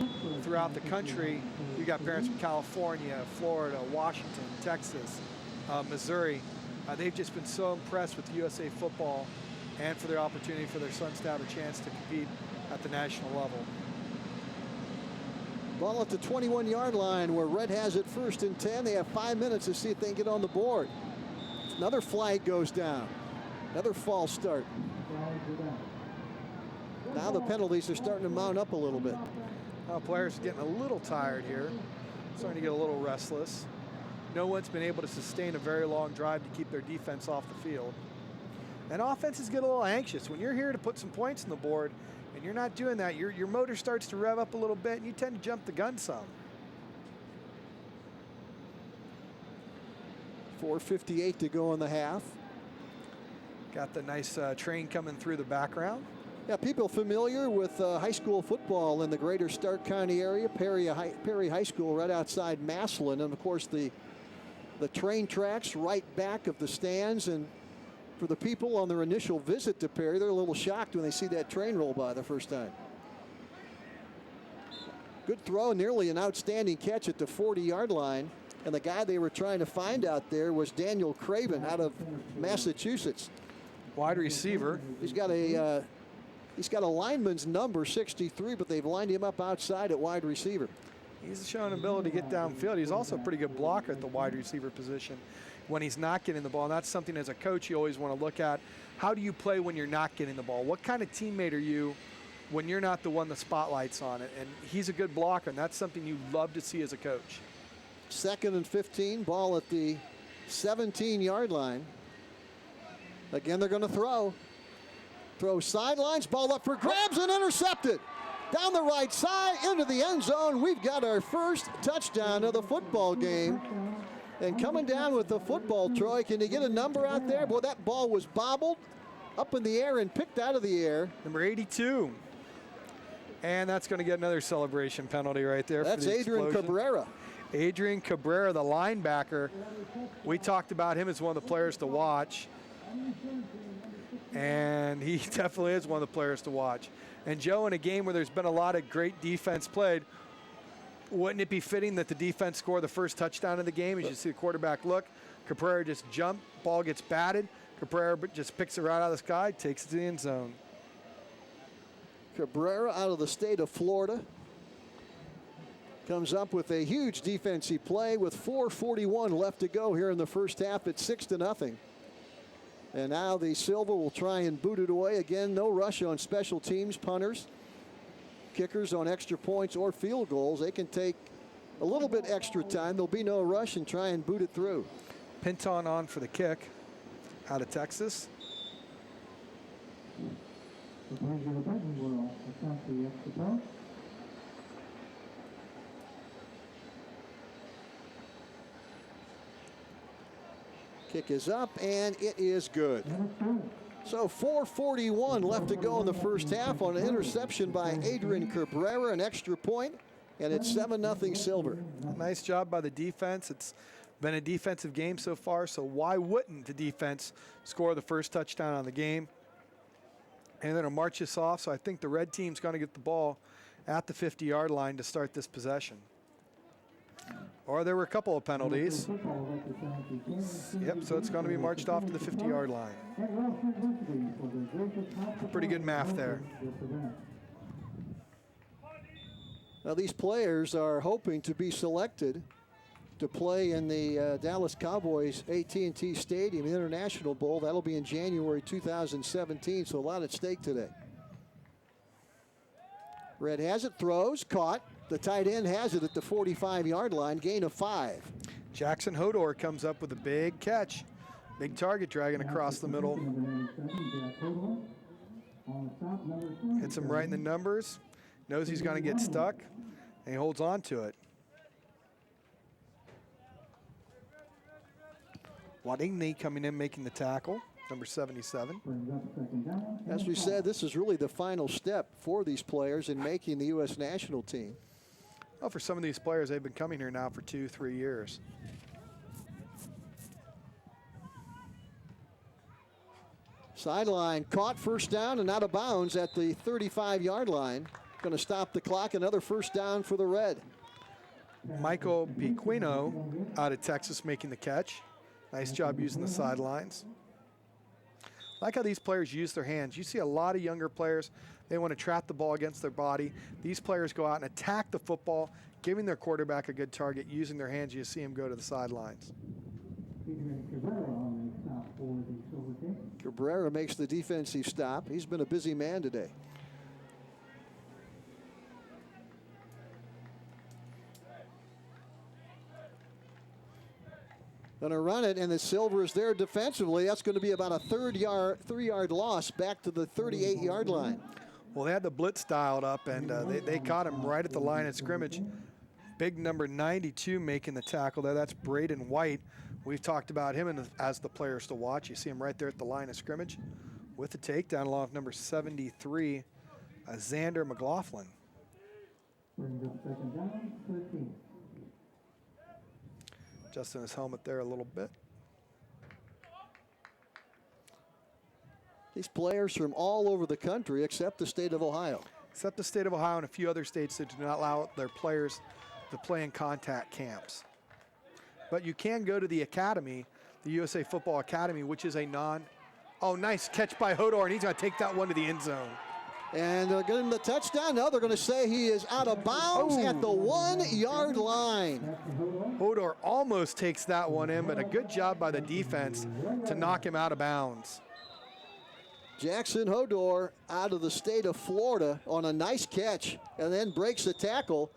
throughout the country. You got parents from California, Florida, Washington, Texas, Missouri. They've just been so impressed with USA football and for their opportunity for their sons to have a chance to compete at the national level.
Ball at the 21-yard line where Red has it 1st and 10. They have 5 minutes to see if they can get on the board. Another flag goes down. Another false start. Now the penalties are starting to mount up a little bit.
Players are getting a little tired here. Starting to get a little restless. No one's been able to sustain a very long drive to keep their defense off the field. And offenses get a little anxious. When you're here to put some points on the board and you're not doing that, your motor starts to rev up a little bit and you tend to jump the gun some.
4:58 to go in the half.
Got the nice train coming through the background.
Yeah, people familiar with high school football in the greater Stark County area, Perry High School right outside Massillon, and of course the train tracks right back of the stands. And for the people on their initial visit to Perry, they're a little shocked when they see that train roll by the first time. Good throw, nearly an outstanding catch at the 40-yard line. And the guy they were trying to find out there was Daniel Craven out of Massachusetts.
Wide receiver.
He's got a lineman's number 63, but they've lined him up outside at wide receiver.
He's shown ability to get downfield. He's also a pretty good blocker at the wide receiver position when he's not getting the ball. And that's something as a coach you always want to look at. How do you play when you're not getting the ball? What kind of teammate are you when you're not the one the spotlight's on it? And he's a good blocker, and that's something you love to see as a coach.
2nd and 15, ball at the 17-yard line. Again, they're going to throw. Throw sidelines, ball up for grabs and intercepted. Down the right side into the end zone. We've got our first touchdown of the football game. And coming down with the football, Troy, can you get a number out there? Boy, that ball was bobbled up in the air and picked out of the air.
Number 82. And that's going to get another celebration penalty right there.
That's
for the
Adrian
explosion.
Cabrera.
Adrian Cabrera, the linebacker. We talked about him as one of the players to watch. And he definitely is one of the players to watch. And Joe, in a game where there's been a lot of great defense played, wouldn't it be fitting that the defense score the first touchdown of the game? As you see the quarterback look, Cabrera just jumped, ball gets batted. Cabrera just picks it right out of the sky, takes it to the end zone. Cabrera
out of the state of Florida comes up with a huge defensive play with 4:41 left to go here in the first half. It's 6-0. And now the Silver will try and boot it away. Again, no rush on special teams, punters, kickers on extra points or field goals. They can take a little bit extra time. There'll be no rush and try and boot it through.
Canton on for the kick out of Texas.
Kick is up, and it is good. So 4:41 left to go in the first half on an interception by Adrian Cabrera, an extra point, and it's 7-0 Silver.
Nice job by the defense. It's been a defensive game so far, so why wouldn't the defense score the first touchdown on the game? And then it'll march us off, so I think the red team's going to get the ball at the 50-yard line to start this possession. Or there were a couple of penalties. Yep, so it's going to be marched off to the 50-yard line. Pretty good math there.
Now these players are hoping to be selected to play in the Dallas Cowboys AT&T Stadium International Bowl. That'll be in January 2017, so a lot at stake today. Red has it, throws, caught. The tight end has it at the 45-yard line, gain of 5.
Jackson Hodor comes up with a big catch. Big target dragging across the middle. Hits him right in the numbers. Knows he's going to get stuck, and he holds on to it. Wadingney coming in, making the tackle, number 77.
As we said, this is really the final step for these players in making the U.S. national team.
Well, for some of these players, they've been coming here now for 2-3 years.
Sideline caught, first down, and out of bounds at the 35-yard line. Going to stop the clock. Another first down for the Red.
Michael Piquino out of Texas making the catch. Nice job using the sidelines. Like how these players use their hands. You see a lot of younger players, they want to trap the ball against their body. These players go out and attack the football, giving their quarterback a good target, using their hands. You see them go to the sidelines.
Cabrera makes the defensive stop. He's been a busy man today. Going to run it, and the Silver is there defensively. That's going to be about a 3-yard loss back to the 38-yard line.
Well, they had the blitz dialed up, and they caught him right at the line of scrimmage. Big number 92 making the tackle there. That's Braden White. We've talked about him as the players to watch. You see him right there at the line of scrimmage with the takedown along with number 73, Xander McLaughlin. Adjusting his helmet there a little bit.
These players from all over the country except the state of Ohio.
Except the state of Ohio and a few other states that do not allow their players to play in contact camps. But you can go to the academy, the USA Football Academy, which is a oh, nice catch by Hodor, and he's going to take that one to the end zone.
And they're getting the touchdown. Now they're going to say he is out of bounds at the 1-yard line.
Hodor almost takes that one in, but a good job by the defense to knock him out of bounds.
Jackson Hodor out of the state of Florida on a nice catch and then breaks the tackle.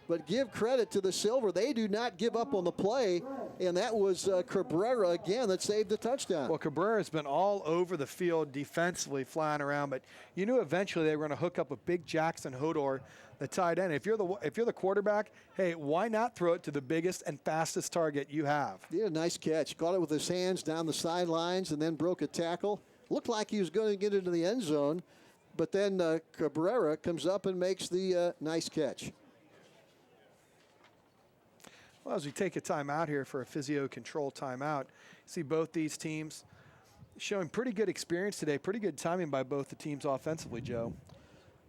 But give credit to the Silver. They do not give up on the play, and that was Cabrera again that saved the touchdown.
Well, Cabrera's been all over the field defensively, flying around, but you knew eventually they were going to hook up with big Jackson Hodor, the tight end. If you're the quarterback, hey, why not throw it to the biggest and fastest target you have?
He had a nice catch. Caught it with his hands down the sidelines and then broke a tackle. Looked like he was going to get into the end zone, but then Cabrera comes up and makes the nice catch.
Well, as we take a timeout here for a physio control timeout, see both these teams showing pretty good experience today, pretty good timing by both the teams offensively, Joe.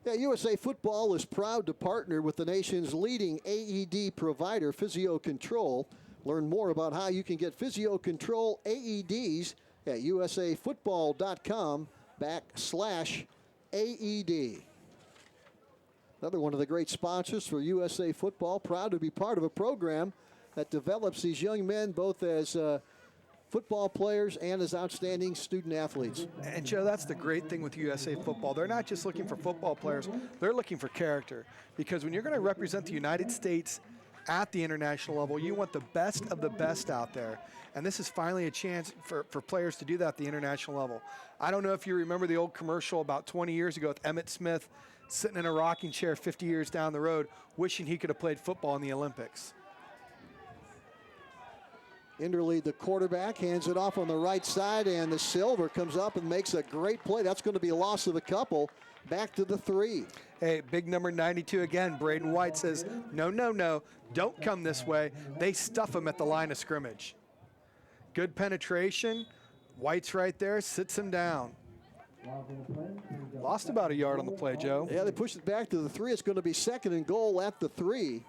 Yeah, USA Football is proud to partner with the nation's leading AED provider, Physio Control. Learn more about how you can get Physio Control AEDs at usafootball.com/AED. Another one of the great sponsors for USA Football, proud to be part of a program that develops these young men both as football players and as outstanding student athletes.
And Joe, that's the great thing with USA Football. They're not just looking for football players, they're looking for character. Because when you're going to represent the United States at the international level, you want the best of the best out there. And this is finally a chance for players to do that at the international level. I don't know if you remember the old commercial about 20 years ago with Emmitt Smith sitting in a rocking chair 50 years down the road, wishing he could have played football in the Olympics.
Interlead, the quarterback, hands it off on the right side, and the Silver comes up and makes a great play. That's going to be a loss of a couple. Back to the 3.
Hey, big number 92 again. Braden White says, no, no, no, don't come this way. They stuff him at the line of scrimmage. Good penetration. White's right there, sits him down. Lost about a yard on the play, Joe.
Yeah, they pushed it back to the 3. It's going to be 2nd and goal at the 3.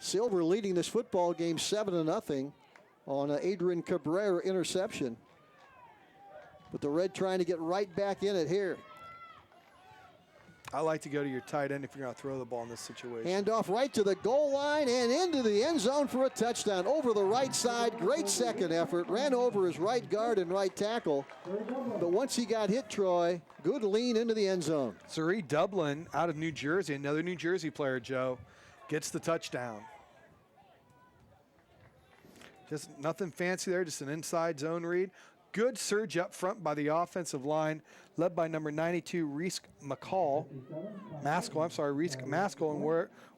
Silver leading this football game 7-0 on an Adrian Cabrera interception. But the Red trying to get right back in it here.
I like to go to your tight end if you're going to throw the ball in this situation.
Hand off right to the goal line and into the end zone for a touchdown. Over the right side, great second effort. Ran over his right guard and right tackle. But once he got hit, Troy, good lean into the end zone.
Suri Dublin out of New Jersey, another New Jersey player, Joe, gets the touchdown. Just nothing fancy there, just an inside zone read. Good surge up front by the offensive line, led by number 92, Reese Maskell. And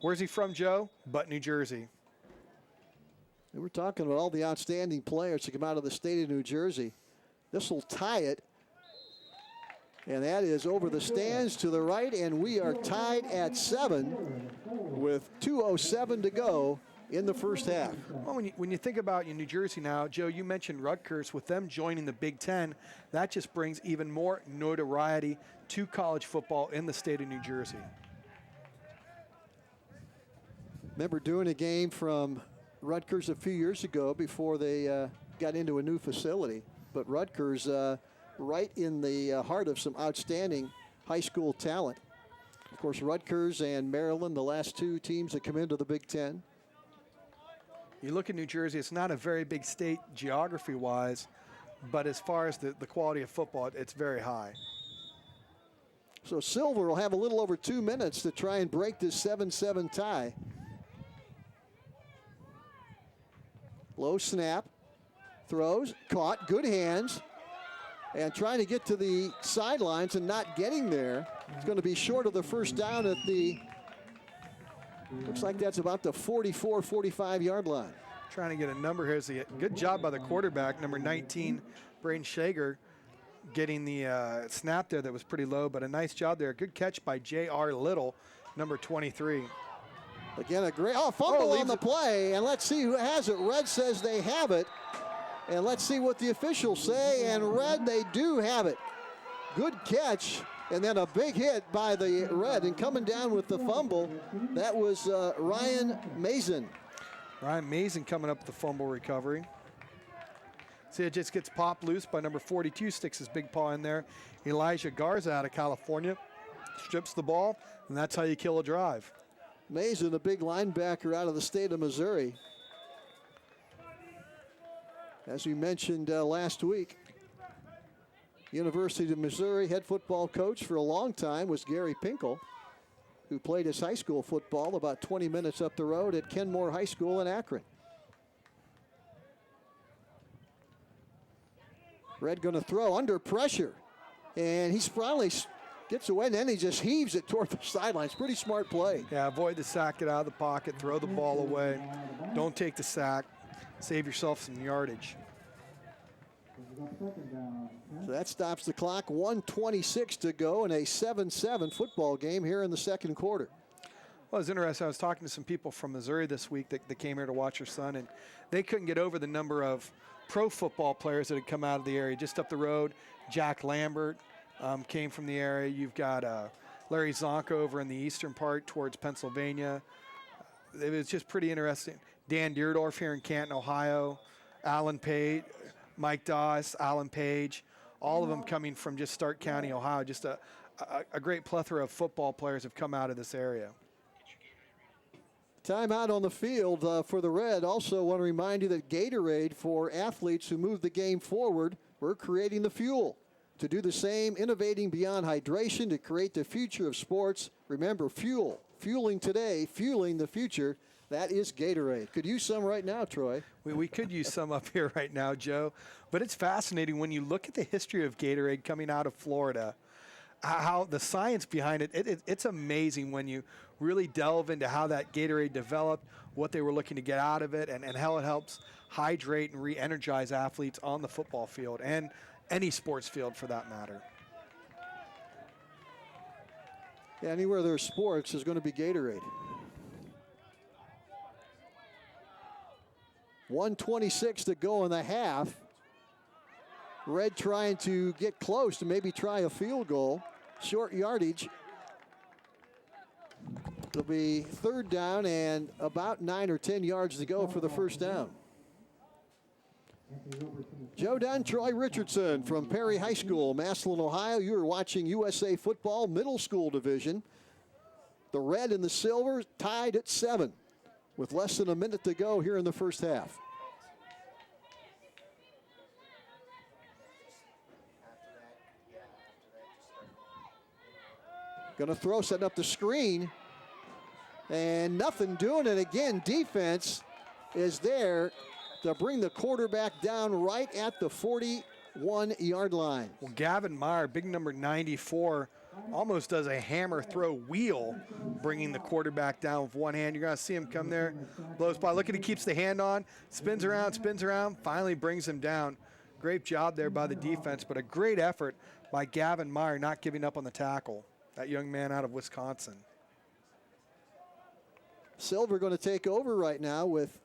where's he from, Joe? But New Jersey.
We're talking about all the outstanding players to come out of the state of New Jersey. This will tie it. And that is over the stands to the right, and we are tied at 7 with 2:07 to go in the first half.
Well, when you think about New Jersey now, Joe, you mentioned Rutgers. With them joining the Big Ten, that just brings even more notoriety to college football in the state of New Jersey.
Remember doing a game from Rutgers a few years ago before they got into a new facility. But Rutgers right in the heart of some outstanding high school talent. Of course, Rutgers and Maryland, the last two teams that come into the Big Ten.
You look at New Jersey, it's not a very big state geography-wise, but as far as the quality of football, it's very high.
So Silver will have a little over 2 minutes to try and break this 7-7 tie. Low snap, throws, caught, good hands, and trying to get to the sidelines and not getting there. It's going to be short of the first down at the, looks like that's about the 44, 45-yard line.
Trying to get a number here. So good job by the quarterback, number 19, Braden Shager, getting the snap there that was pretty low, but a nice job there. Good catch by J.R. Little, number 23.
Again, a great, fumble on the play, and let's see who has it. Red says they have it, and let's see what the officials say, and Red, they do have it. Good catch, and then a big hit by the Red, and coming down with the fumble, that was Ryan Mason.
Ryan Mason coming up with the fumble recovery. See, it just gets popped loose by number 42, sticks his big paw in there. Elijah Garza out of California strips the ball, and that's how you kill a drive.
Mason, a big linebacker out of the state of Missouri. As we mentioned last week, University of Missouri head football coach for a long time was Gary Pinkel, who played his high school football about 20 minutes up the road at Kenmore High School in Akron. Red going to throw under pressure, and he's finally gets away, and then he just heaves it toward the sidelines. Pretty smart play.
Yeah, avoid the sack, get out of the pocket, throw the ball away. Don't take the sack. Save yourself some yardage.
So that stops the clock. 1:26 to go in a 7-7 football game here in the second quarter.
Well, it was interesting. I was talking to some people from Missouri this week that came here to watch their son, and they couldn't get over the number of pro football players that had come out of the area. Just up the road, Jack Lambert came from the area. You've got Larry Zonka over in the eastern part towards Pennsylvania. It was just pretty interesting. Dan Deerdorf here in Canton, Ohio. Alan Page, Mike Doss, Alan Page, all of them coming from just Stark County, Ohio. Just a great plethora of football players have come out of this area.
Timeout on the field for the Red. Also want to remind you that Gatorade, for athletes who move the game forward, we're creating the fuel. To do the same, innovating beyond hydration to create the future of sports. Remember, fuel. Fueling today, fueling the future. That is Gatorade. Could use some right now, Troy.
We could use some up here right now, Joe. But it's fascinating when you look at the history of Gatorade coming out of Florida, how the science behind it, it's amazing when you really delve into how that Gatorade developed, what they were looking to get out of it, and how it helps hydrate and re-energize athletes on the football field and any sports field for that matter.
Yeah, anywhere there's sports, there's going to be Gatorade. 1:26 to go in the half. Red trying to get close to maybe try a field goal. Short yardage. It'll be third down and about 9 or 10 yards to go for the first down. Joe Dunn, Troy Richardson from Perry High School, Massillon, Ohio. You are watching USA Football Middle School Division. The Red and the Silver tied at 7 with less than a minute to go here in the first half. Going to throw, setting up the screen, and nothing doing it. Again, defense is there to bring the quarterback down right at the 41-yard line.
Well, Gavin Meyer, big number 94, almost does a hammer throw wheel, bringing the quarterback down with one hand. You're going to see him come there, blows by. Look at, he keeps the hand on, spins around, finally brings him down. Great job there by the defense, but a great effort by Gavin Meyer, not giving up on the tackle. That young man out of Wisconsin.
Silver going to take over right now with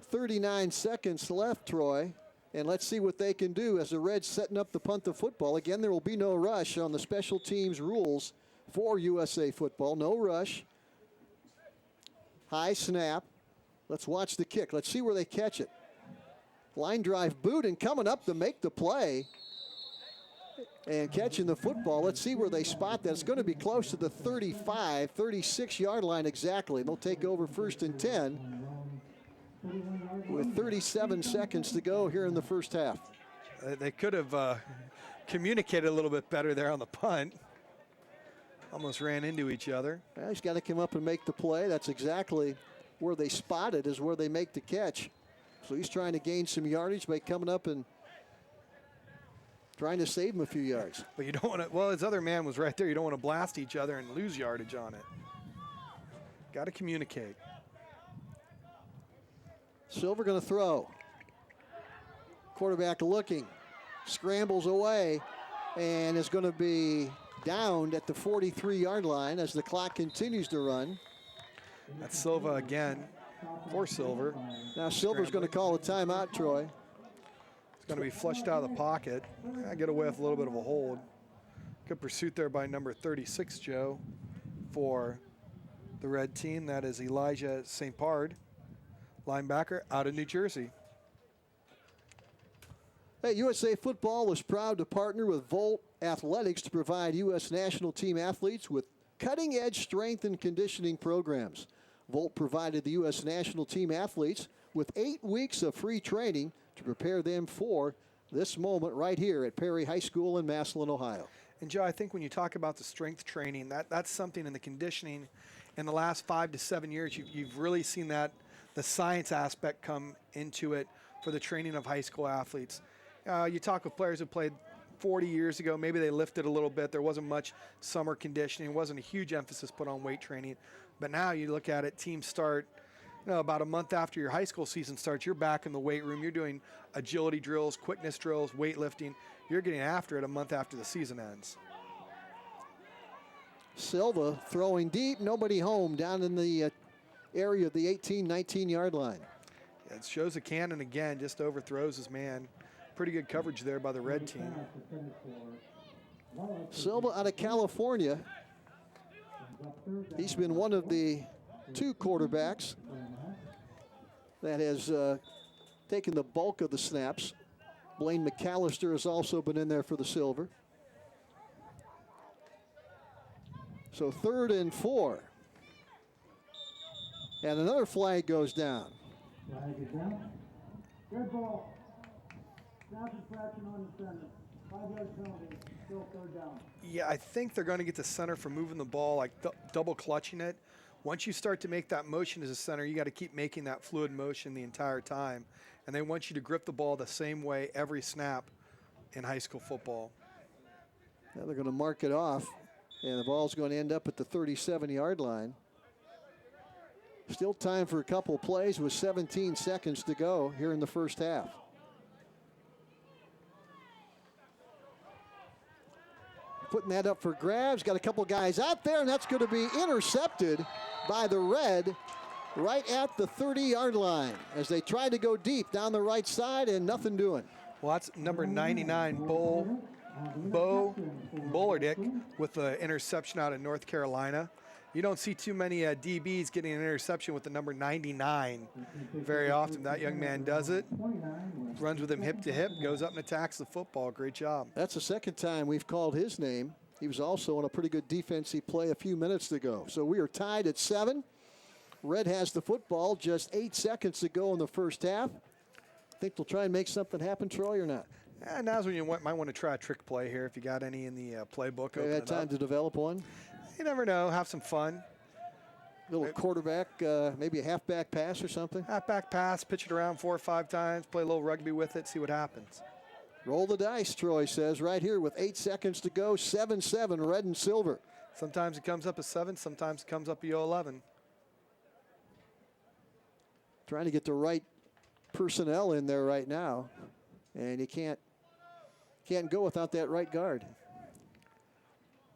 39 seconds left, Troy. And let's see what they can do as the Reds setting up the punt the football. Again, there will be no rush on the special teams rules for USA football. No rush. High snap. Let's watch the kick. Let's see where they catch it. Line drive boot and coming up to make the play and catching the football. Let's see where they spot that. It's going to be close to the 35, 36-yard line exactly. They'll take over 1st and 10 with 37 seconds to go here in the first half.
They could have communicated a little bit better there on the punt. Almost ran into each other.
Well, he's got to come up and make the play. That's exactly where they spot it, is where they make the catch. So he's trying to gain some yardage by coming up and trying to save him a few yards.
But you don't want to, well, his other man was right there. You don't want to blast each other and lose yardage on it. Got to communicate.
Silver going to throw. Quarterback looking. Scrambles away and is going to be downed at the 43-yard line as the clock continues to run.
That's Silva again for Silver.
Now Silver's going to call a timeout, Troy.
It's going to be flushed out of the pocket. I get away with a little bit of a hold. Good pursuit there by number 36, Joe, for the red team. That is Elijah St. Pard, linebacker out of New Jersey.
Hey, USA Football is proud to partner with Volt Athletics to provide U.S. national team athletes with cutting-edge strength and conditioning programs. Volt provided the U.S. national team athletes with 8 weeks of free training to prepare them for this moment right here at Perry High School in Massillon, Ohio.
And Joe, I think when you talk about the strength training, that's something in the conditioning in the last 5 to 7 years, you've really seen that the science aspect come into it for the training of high school athletes. You talk with players who played 40 years ago, maybe they lifted a little bit. There wasn't much summer conditioning. Wasn't a huge emphasis put on weight training. But now you look at it, teams start, about a month after your high school season starts, you're back in the weight room. You're doing agility drills, quickness drills, weightlifting. You're getting after it a month after the season ends.
Silva throwing deep, nobody home down in the area of the 18, 19-yard line.
Yeah, it shows a Canton again, just overthrows his man. Pretty good coverage there by the red team.
Silva out of California. He's been one of the 2 quarterbacks that has taken the bulk of the snaps. Blaine McAllister has also been in there for the Silver. So 3rd and 4. And another flag goes down.
Flag is down. Red ball. Snap infraction on the center. 5-yard penalty. Still 3rd down.
Yeah, I think they're going to get the center for moving the ball, like double clutching it. Once you start to make that motion as a center, you got to keep making that fluid motion the entire time. And they want you to grip the ball the same way every snap in high school football.
Now they're going to mark it off, and the ball's going to end up at the 37-yard line. Still time for a couple plays with 17 seconds to go here in the first half. Putting that up for grabs. Got a couple guys out there, and that's going to be intercepted by the Red right at the 30-yard line as they try to go deep down the right side and nothing doing.
Well, that's number 99, Bo Bullardick with the interception out of North Carolina. You don't see too many DBs getting an interception with the number 99 very often. That young man does it, runs with him hip to hip, goes up and attacks the football. Great job.
That's the second time we've called his name. He was also on a pretty good defensive play a few minutes ago. So we are tied at 7. Red has the football, just 8 seconds to go in the first half. Think they'll try and make something happen, Troy, or not?
Now's when you might want to try a trick play here if you got any in the playbook.
You had time to develop one?
You never know. Have some fun.
Little quarterback, maybe a halfback pass or something?
Halfback pass, pitch it around 4 or 5 times, play a little rugby with it, see what happens.
Roll the dice, Troy says, right here with 8 seconds to go, 7-7, red and silver.
Sometimes it comes up as 7, sometimes it comes up as 11.
Trying to get the right personnel in there right now, and you can't go without that right guard.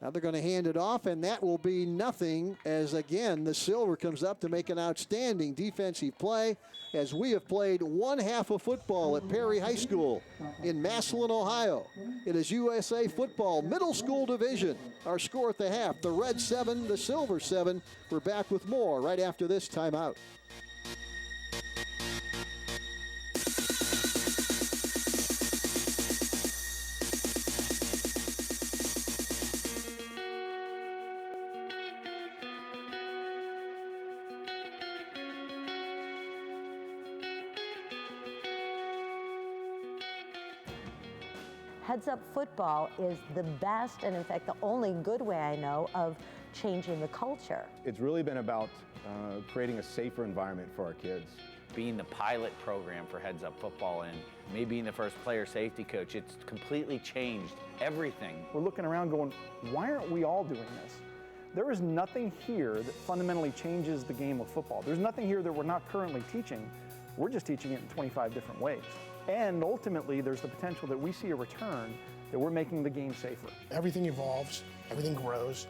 Now they're going to hand it off, and that will be nothing as, again, the silver comes up to make an outstanding defensive play as we have played one half of football at Perry High School in Massillon, Ohio. It is USA Football Middle School Division. Our score at the half, the red 7, the silver 7. We're back with more right after this timeout.
Heads Up Football is the best and, in fact, the only good way I know of changing the culture.
It's really been about creating a safer environment for our kids.
Being the pilot program for Heads Up Football and me being the first player safety coach, it's completely changed everything.
We're looking around going, why aren't we all doing this? There is nothing here that fundamentally changes the game of football. There's nothing here that we're not currently teaching. We're just teaching it in 25 different ways. And ultimately, there's the potential that we see a return, that we're making the game safer.
Everything evolves, everything grows,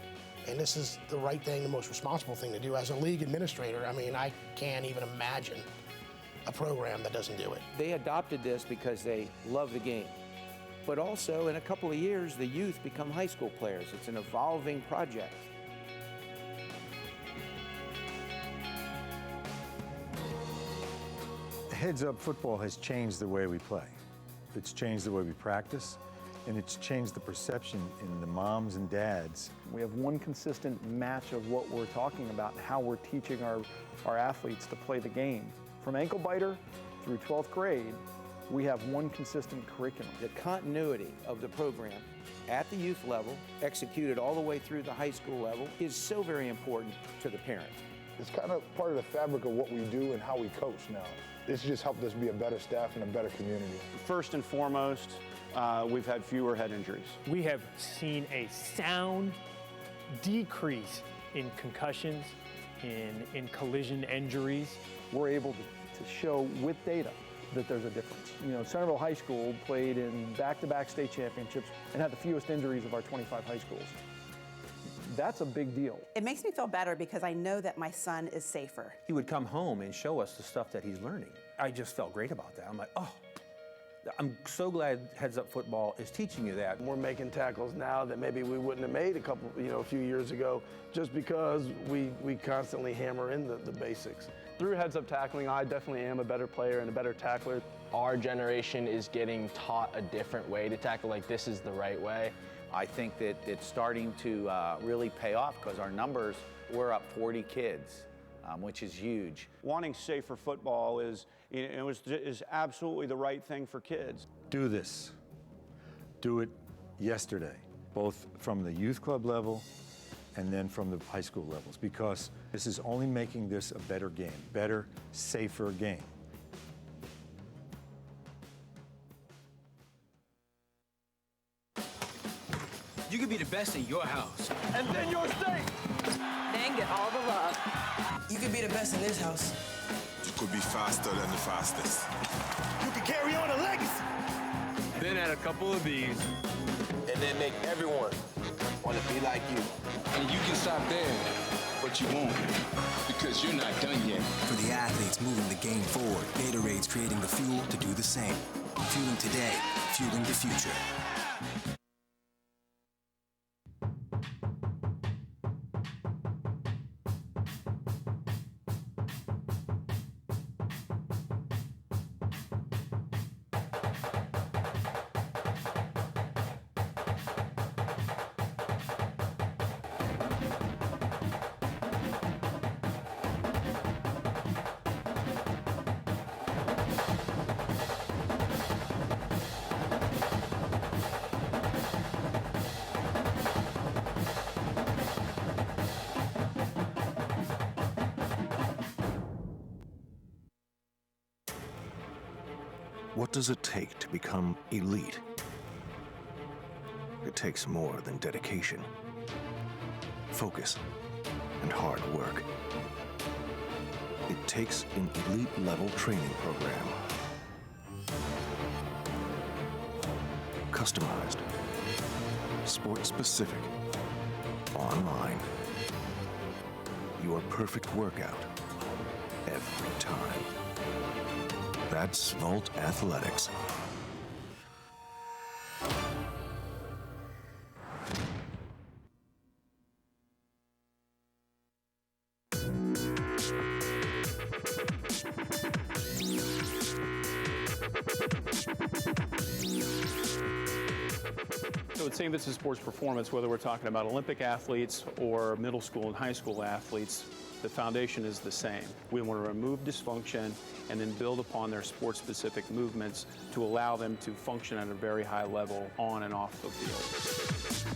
and this is the right thing, the most responsible thing to do. As a league administrator, I mean, I can't even imagine a program that doesn't do it.
They adopted this because they love the game. But also, in a couple of years, the youth become high school players. It's an evolving project.
Heads Up Football has changed the way we play. It's changed the way we practice, and it's changed the perception in the moms and dads.
We have one consistent match of what we're talking about and how we're teaching our athletes to play the game. From ankle biter through 12th grade, we have one consistent curriculum.
The continuity of the program at the youth level, executed all the way through the high school level, is so very important to the parent.
It's kind of part of the fabric of what we do and how we coach now. This just helped us be a better staff and a better community.
First and foremost, we've had fewer head injuries.
We have seen a sound decrease in concussions, in collision injuries.
We're able to show with data that there's a difference. You know, Centerville High School played in back-to-back state championships and had the fewest injuries of our 25 high schools. That's a big deal.
It makes me feel better because I know that my son is safer.
He would come home and show us the stuff that he's learning. I just felt great about that. I'm like, oh, I'm so glad Heads Up Football is teaching you that.
We're making tackles now that maybe we wouldn't have made a few years ago, just because we constantly hammer in the basics.
Through Heads Up Tackling, I definitely am a better player and a better tackler.
Our generation is getting taught a different way to tackle, like this is the right way.
I think that it's starting to really pay off because our numbers, we're up 40 kids, which is huge.
Wanting safer football is absolutely the right thing for kids.
Do this. Do it yesterday, both from the youth club level and then from the high school levels, because this is only making this a better game, better, safer game.
You could be the best in your house.
And then your state.
Then get all the love.
You could be the best in this house.
You could be faster than the fastest.
You could carry on a legacy.
Then add a couple of these.
And then make everyone want to be like you.
And you can stop there, but you won't, because you're not done yet.
For the athletes moving the game forward, Gatorade's creating the fuel to do the same. Fueling today, fueling the future.
What does it take to become elite? It takes more than dedication, focus, and hard work. It takes an elite-level training program. Customized, sport-specific, online. Your perfect workout every time. That's Volt Athletics.
So at St. Vincent Sports Performance, whether we're talking about Olympic athletes or middle school and high school athletes, the foundation is the same. We want to remove dysfunction and then build upon their sport-specific movements to allow them to function at a very high level on and off the field.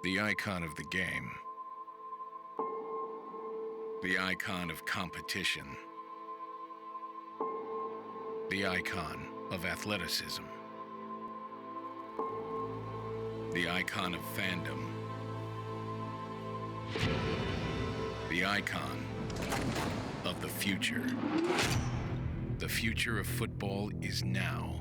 The icon of the game. The icon of competition. The icon of athleticism. The icon of fandom. The icon of the future. The future of football is now.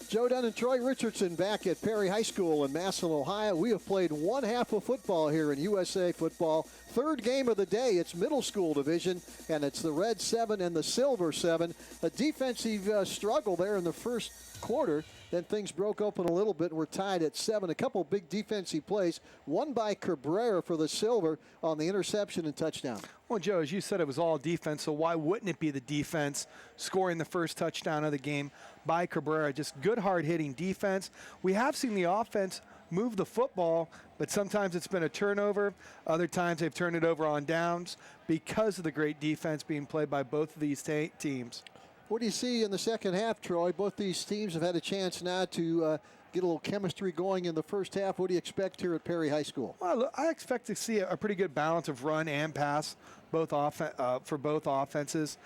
Joe Dunn and Troy Richardson back at Perry High School in Massillon, Ohio. We have played one half of football here in USA football. Third game of the day, it's middle school division, and it's the Red 7 and the Silver 7. A defensive struggle there in the first quarter. Then things broke open a little bit and we're tied at 7. A couple big defensive plays, one by Cabrera for the Silver on the interception and touchdown.
Well, Joe, as you said, it was all defense, so why wouldn't it be the defense scoring the first touchdown of the game by Cabrera? Just good, hard-hitting defense. We have seen the offense move the football, but sometimes it's been a turnover. Other times they've turned it over on downs because of the great defense being played by both of these teams.
What do you see in the second half, Troy? Both these teams have had a chance now to get a little chemistry going in the first half. What do you expect here at Perry High School?
Well, I expect to see a pretty good balance of run and pass for both offenses.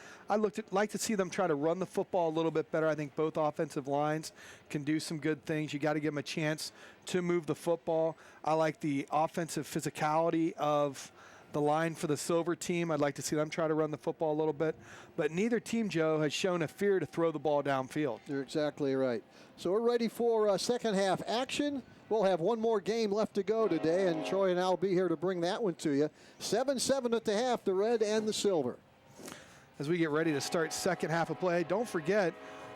Like to see them try to run the football a little bit better. I think both offensive lines can do some good things. You got to give them a chance to move the football. I like the offensive physicality of the line for the Silver team. I'd like to see them try to run the football a little bit. But neither team, Joe, has shown a fear to throw the ball downfield.
You're exactly right. So we're ready for second half action. We'll have one more game left to go today, and Troy and I will be here to bring that one to you. 7-7 at the half, the Red and the Silver.
As we get ready to start second half of play, don't forget,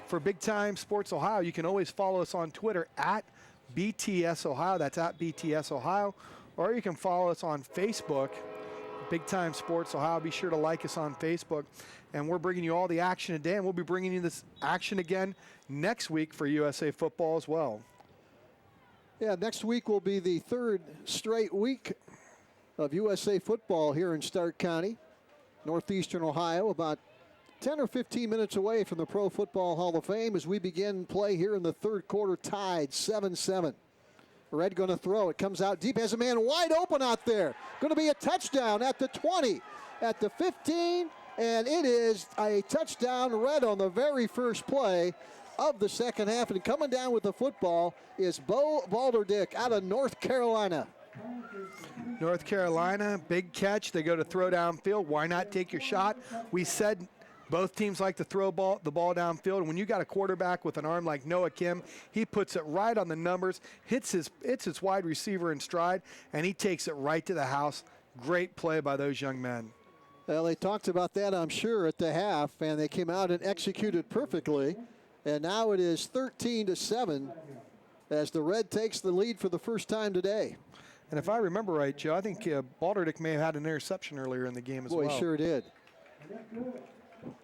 for Big Time Sports Ohio, you can always follow us on Twitter at BTS Ohio. That's at BTS Ohio. Or you can follow us on Facebook, Big Time Sports Ohio. Be sure to like us on Facebook. And we're bringing you all the action today, and we'll be bringing you this action again next week for USA football as well.
Yeah, next week will be the third straight week of USA football here in Stark County, northeastern Ohio, about 10 or 15 minutes away from the Pro Football Hall of Fame as we begin play here in the third quarter, tied 7-7. Red going to throw. It comes out deep. Has a man wide open out there. Going to be a touchdown at the 20, at the 15, and it is a touchdown. Red on the very first play of the second half. And coming down with the football is Bo Balderdick out of North Carolina.
North Carolina, big catch. They go to throw downfield. Why not take your shot? We said both teams like to throw the ball downfield. And when you got a quarterback with an arm like Noah Kim, he puts it right on the numbers, hits his wide receiver in stride, and he takes it right to the house. Great play by those young men.
Well, they talked about that, I'm sure, at the half, and they came out and executed perfectly. And now it is 13-7 as the Red takes the lead for the first time today.
And if I remember right, Joe, I think Balderdick may have had an interception earlier in the game as well.
Boy, he sure did.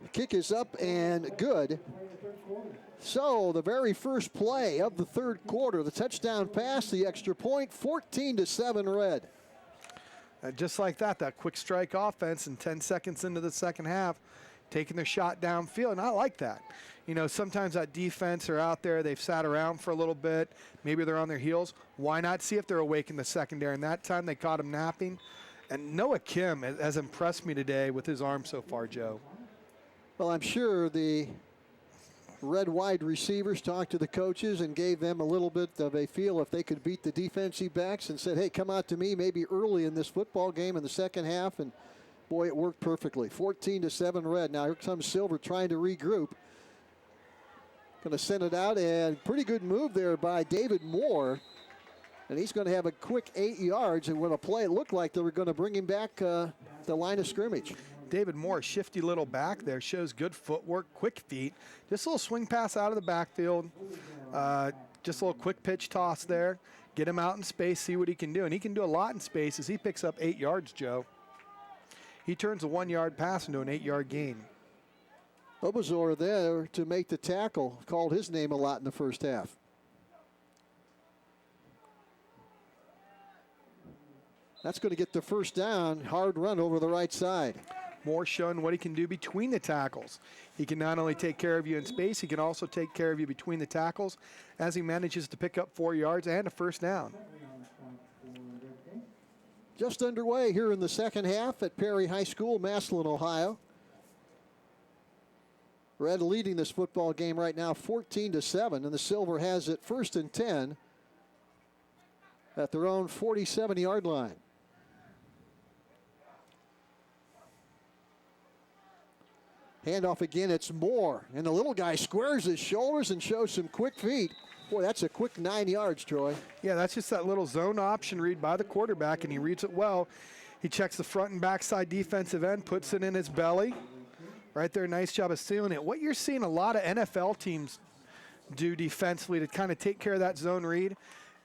The kick is up and good. So the very first play of the third quarter, the touchdown pass, the extra point, 14-7 Red.
Just like that quick strike offense, and 10 seconds into the second half, taking their shot downfield, and I like that. You know, sometimes that defense are out there, they've sat around for a little bit, maybe they're on their heels. Why not see if they're awake in the secondary? And that time they caught him napping. And Noah Kim has impressed me today with his arm so far, Joe.
Well, I'm sure the Red wide receivers talked to the coaches and gave them a little bit of a feel if they could beat the defensive backs and said, hey, come out to me maybe early in this football game in the second half. And boy, it worked perfectly. 14-7 Red. Now here comes Silver trying to regroup. Going to send it out, and pretty good move there by David Moore. And he's going to have a quick 8 yards, and with a play, it looked like they were going to bring him back the line of scrimmage.
David Moore, shifty little back there, shows good footwork, quick feet. Just a little swing pass out of the backfield. Just a little quick pitch toss there. Get him out in space, see what he can do. And he can do a lot in space as he picks up 8 yards, Joe. He turns a 1 yard pass into an 8 yard gain.
Obazor there to make the tackle. Called his name a lot in the first half. That's going to get the first down. Hard run over the right side.
Moore showing what he can do between the tackles. He can not only take care of you in space, he can also take care of you between the tackles as he manages to pick up 4 yards and a first down.
Just underway here in the second half at Perry High School, Massillon, Ohio. Red leading this football game right now 14-7, and the Silver has it 1st and 10 at their own 47-yard line. Handoff again, it's Moore, and the little guy squares his shoulders and shows some quick feet. Boy, that's a quick 9 yards, Troy.
Yeah, that's just that little zone option read by the quarterback, and he reads it well. He checks the front and backside defensive end, puts it in his belly. Right there, nice job of sealing it. What you're seeing a lot of NFL teams do defensively to kind of take care of that zone read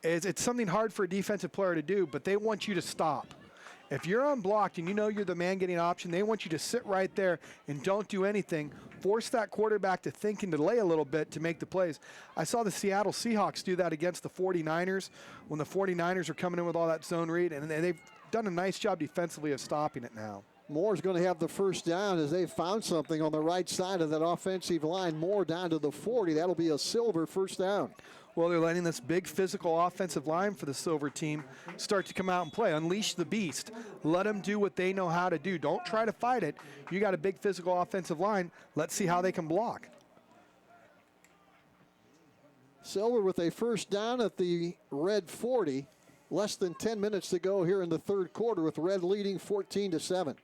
is it's something hard for a defensive player to do, but they want you to stop. If you're unblocked and you know you're the man getting option, they want you to sit right there and don't do anything. Force that quarterback to think and delay a little bit to make the plays. I saw the Seattle Seahawks do that against the 49ers when the 49ers are coming in with all that zone read, and they've done a nice job defensively of stopping it now.
Moore's going to have the first down as they've found something on the right side of that offensive line. Moore down to the 40. That'll be a Silver first down.
Well, they're letting this big physical offensive line for the Silver team start to come out and play. Unleash the beast. Let them do what they know how to do. Don't try to fight it. You got a big physical offensive line. Let's see how they can block.
Silver with a first down at the Red 40. Less than 10 minutes to go here in the third quarter with Red leading 14-7.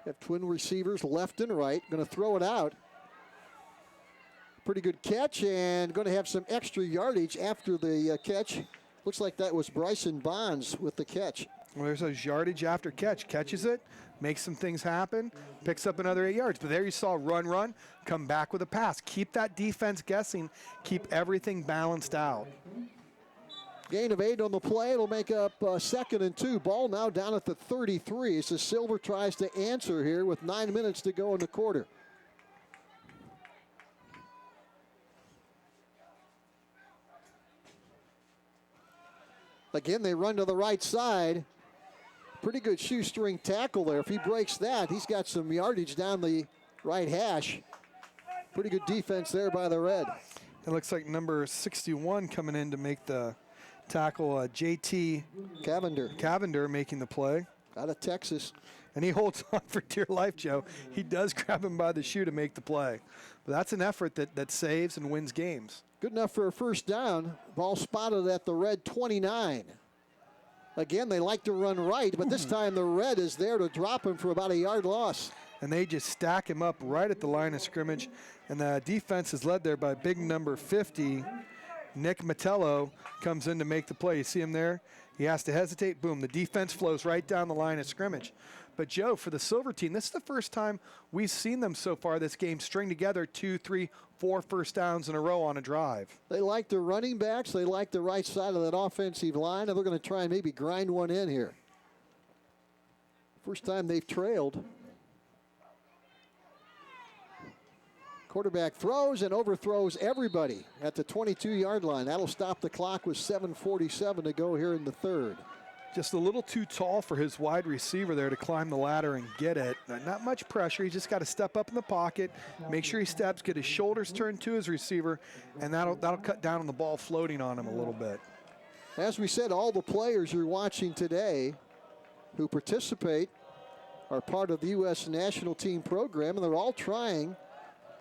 Have twin receivers left and right. Going to throw it out. Pretty good catch, and going to have some extra yardage after the catch. Looks like that was Bryson Bonds with the catch.
Well, there's those yardage after catch. Catches it, makes some things happen, picks up another 8 yards. But there you saw run, come back with a pass. Keep that defense guessing. Keep everything balanced out.
Gain of 8 on the play. It'll make up 2nd and 2. Ball now down at the 33 as the Silver tries to answer here with 9 minutes to go in the quarter. Again, they run to the right side. Pretty good shoestring tackle there. If he breaks that, he's got some yardage down the right hash. Pretty good defense there by the Red.
It looks like number 61 coming in to make the tackle, J.T. Cavender making the play.
Out of Texas.
And he holds on for dear life, Joe. He does grab him by the shoe to make the play. But that's an effort that saves and wins games.
Good enough for a first down. Ball spotted at the Red 29. Again, they like to run right, but this time the Red is there to drop him for about a yard loss.
And they just stack him up right at the line of scrimmage. And the defense is led there by big number 50. Nick Mettello comes in to make the play. You see him there? He has to hesitate. Boom. The defense flows right down the line of scrimmage. But, Joe, for the Silver team, this is the first time we've seen them so far this game string together 2, 3, 4 first downs in a row on a drive.
They like the running backs. They like the right side of that offensive line, and they're going to try and maybe grind one in here. First time they've trailed. Quarterback throws and overthrows everybody at the 22-yard line. That'll stop the clock with 7:47 to go here in the third.
Just a little too tall for his wide receiver there to climb the ladder and get it. Not much pressure. He's just got to step up in the pocket, make sure he steps, get his shoulders turned to his receiver, and that'll cut down on the ball floating on him a little bit.
As we said, all the players you're watching today who participate are part of the U.S. national team program, and they're all trying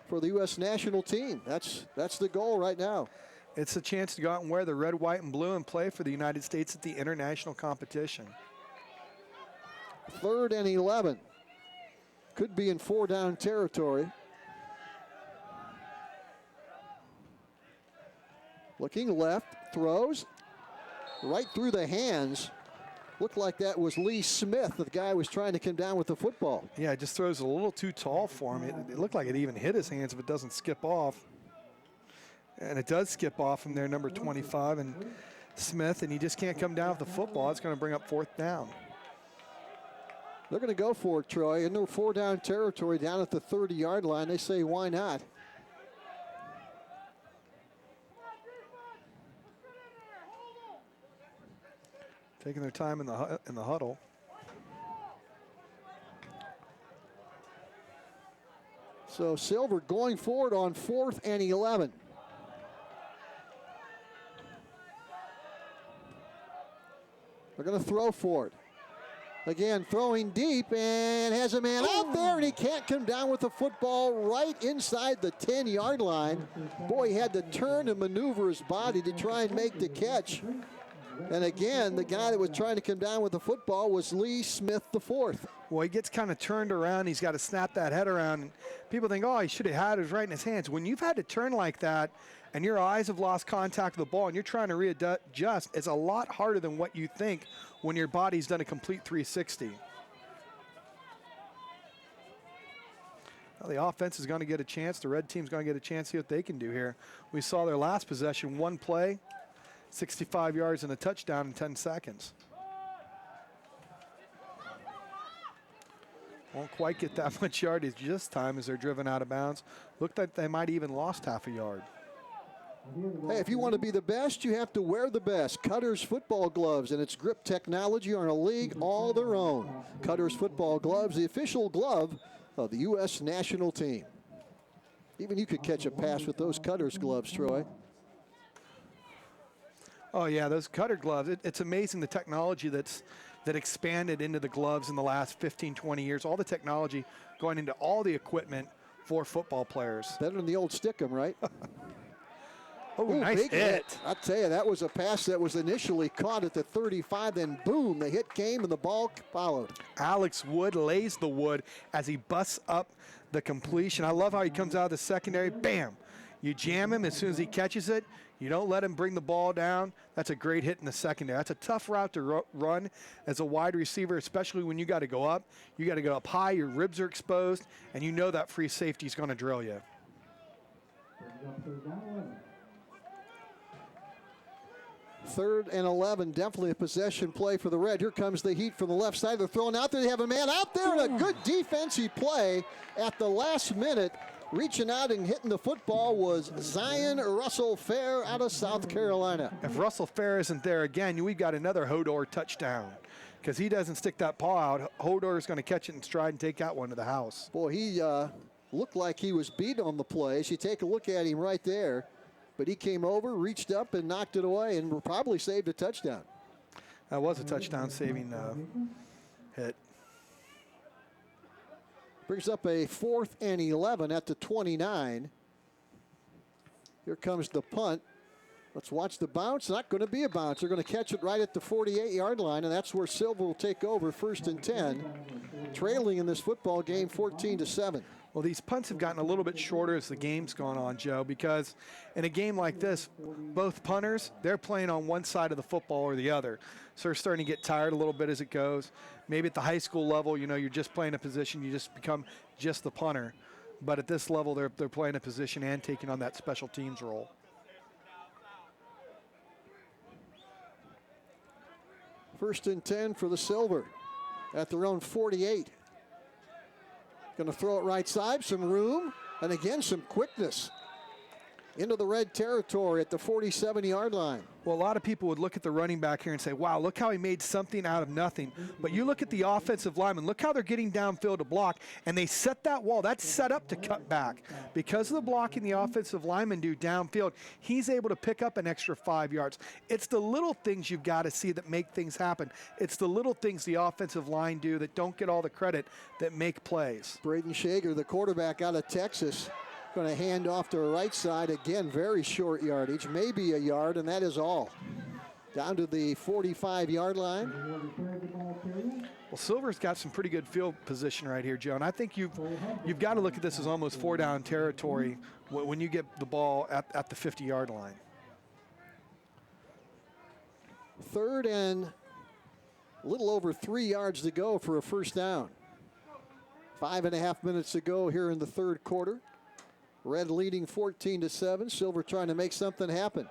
for the U.S. national team. That's the goal right now.
It's a chance to go out and wear the red, white, and blue and play for the United States at the international competition.
3rd and 11. Could be in 4-down territory. Looking left, throws right through the hands. Looked like that was Lee Smith. The guy was trying to come down with the football.
Yeah, it just throws a little too tall for him. It looked like it even hit his hands if it doesn't skip off. And it does skip off from there, number 25, and Smith, and he just can't come down with the football. It's going to bring up 4th down.
They're going to go for it, Troy. In their 4-down territory down at the 30-yard line. They say, why not?
Taking their time in the huddle.
So Silver going forward on 4th and 11. They're going to throw for it. Again, throwing deep and has a man out there, and he can't come down with the football right inside the 10-yard line. Boy, he had to turn and maneuver his body to try and make the catch. And again, the guy that was trying to come down with the football was Lee Smith IV.
Well, he gets kind of turned around. He's got to snap that head around. And people think, oh, he should have had it right in his hands. When you've had to turn like that and your eyes have lost contact with the ball and you're trying to readjust, it's a lot harder than what you think when your body's done a complete 360. Well, the offense is going to get a chance. The red team's going to get a chance to see what they can do here. We saw their last possession, one play, 65 yards and a touchdown in 10 seconds. Won't quite get that much yardage this time as they're driven out of bounds. Looked like they might even lost half a yard.
Hey, if you want to be the best, you have to wear the best. Cutters football gloves and its grip technology are in a league all their own. Cutters football gloves, the official glove of the U.S. national team. Even you could catch a pass with those Cutters gloves, Troy.
Oh, yeah, those Cutter gloves. It's amazing the technology that expanded into the gloves in the last 15, 20 years. All the technology going into all the equipment for football players.
Better than the old Stickum, right?
Oh, nice hit.
I'll tell you, that was a pass that was initially caught at the 35, then boom, the hit came and the ball followed.
Alex Wood lays the wood as he busts up the completion. I love how he comes out of the secondary, bam. You jam him as soon as he catches it. You don't let him bring the ball down. That's a great hit in the secondary. That's a tough route to run as a wide receiver, especially when you got to go up. You got to go up high, your ribs are exposed, and you know that free safety is going to drill you.
3rd and 11, definitely a possession play for the Red. Here comes the heat from the left side. They're throwing out there. They have a man out there, and a good defensive play at the last minute. Reaching out and hitting the football was Zion Russell Fair out of South Carolina.
If Russell Fair isn't there again, we've got another Hodor touchdown. because he doesn't stick that paw out, Hodor is going to catch it in stride and take that one to the house.
Boy, he looked like he was beat on the play. As you take a look at him right there, but he came over, reached up, and knocked it away, and probably saved a touchdown.
That was a touchdown-saving hit.
Brings up a 4th and 11 at the 29. Here comes the punt. Let's watch the bounce. Not going to be a bounce. They're going to catch it right at the 48-yard line, and that's where Silver will take over, 1st and 10, trailing in this football game 14-7.
Well, these punts have gotten a little bit shorter as the game's gone on, Joe, because in a game like this, both punters, they're playing on one side of the football or the other. So they're starting to get tired a little bit as it goes. Maybe at the high school level, you're just playing a position, you just become just the punter. But at this level, they're playing a position and taking on that special teams role.
First and 10 for the Silver at their own 48. Going to throw it right side, some room, and again, some quickness into the red territory at the 47-yard line.
Well, a lot of people would look at the running back here and say, wow, look how he made something out of nothing. But you look at the offensive linemen, look how they're getting downfield to block, and they set that wall. That's set up to cut back. Because of the blocking the offensive linemen do downfield, he's able to pick up an extra 5 yards. It's the little things you've got to see that make things happen. It's the little things the offensive line do that don't get all the credit that make plays.
Braden Shager, the quarterback out of Texas, going to hand off to the right side. Again, very short yardage, maybe a yard, and that is all. Down to the 45-yard line.
Well, Silver's got some pretty good field position right here, Joe, and I think you've got to look at this as almost 4-down territory when you get the ball at the 50-yard line.
3rd and a little over 3 yards to go for a first down. 5.5 minutes to go here in the 3rd quarter. Red leading 14-7. Silver trying to make something happen.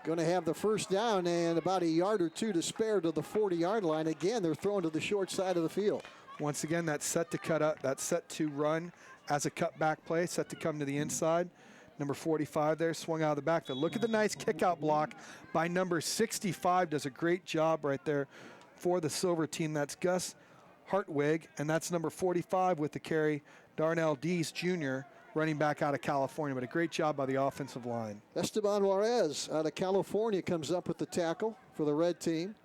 Going to have the first down and about a yard or two to spare to the 40-yard line. Again, they're throwing to the short side of the field.
Once again, that's set to cut up. That's set to run as a cutback play, set to come to the inside. Number 45 there, swung out of the backfield. Look at the nice kick-out block by number 65. Does a great job right there for the Silver team. That's Gus Hartwig, and that's number 45 with the carry, Darnell Dees Jr., running back out of California, but a great job by the offensive line.
Esteban Juarez out of California comes up with the tackle for the red team.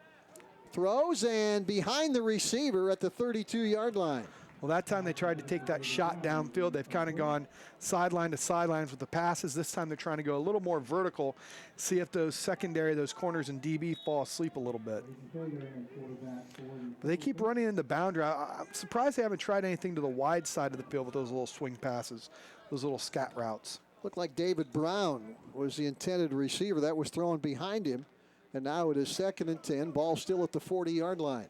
Throws and behind the receiver at the 32-yard line.
Well, that time they tried to take that shot downfield. They've kind of gone sideline to sidelines with the passes. This time they're trying to go a little more vertical, see if those secondary, those corners and DB fall asleep a little bit. But they keep running in the boundary. I'm surprised they haven't tried anything to the wide side of the field with those little swing passes, those little scat routes.
Looked like David Brown was the intended receiver. That was thrown behind him. And now it is 2nd and 10. Ball still at the 40-yard line.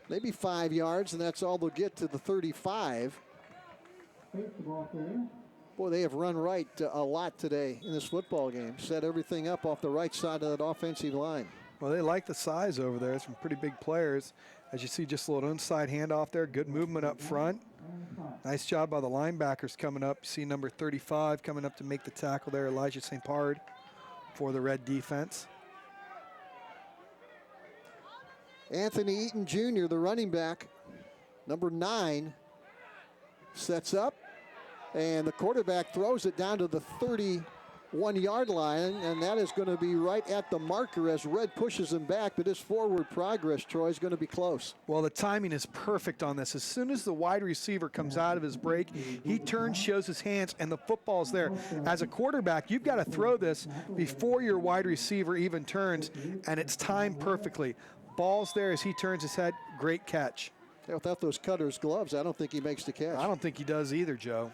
Maybe 5 yards, and that's all they'll get to the 35. Boy, they have run right a lot today in this football game. Set everything up off the right side of that offensive line.
Well, they like the size over there. Some pretty big players. As you see, just a little inside handoff there. Good movement up front. Nice job by the linebackers coming up. You see number 35 coming up to make the tackle there, Elijah St. Pard for the red defense.
Anthony Eaton Jr., the running back, number 9, sets up, and the quarterback throws it down to the 31-yard line, and that is going to be right at the marker as Red pushes him back, but his forward progress, Troy, is going to be close.
Well, the timing is perfect on this. As soon as the wide receiver comes out of his break, he turns, shows his hands, and the football's there. As a quarterback, you've got to throw this before your wide receiver even turns, and it's timed perfectly. Ball's there as he turns his head. Great catch.
Yeah, without those cutter's gloves, I don't think he makes the catch.
I don't think he does either, Joe.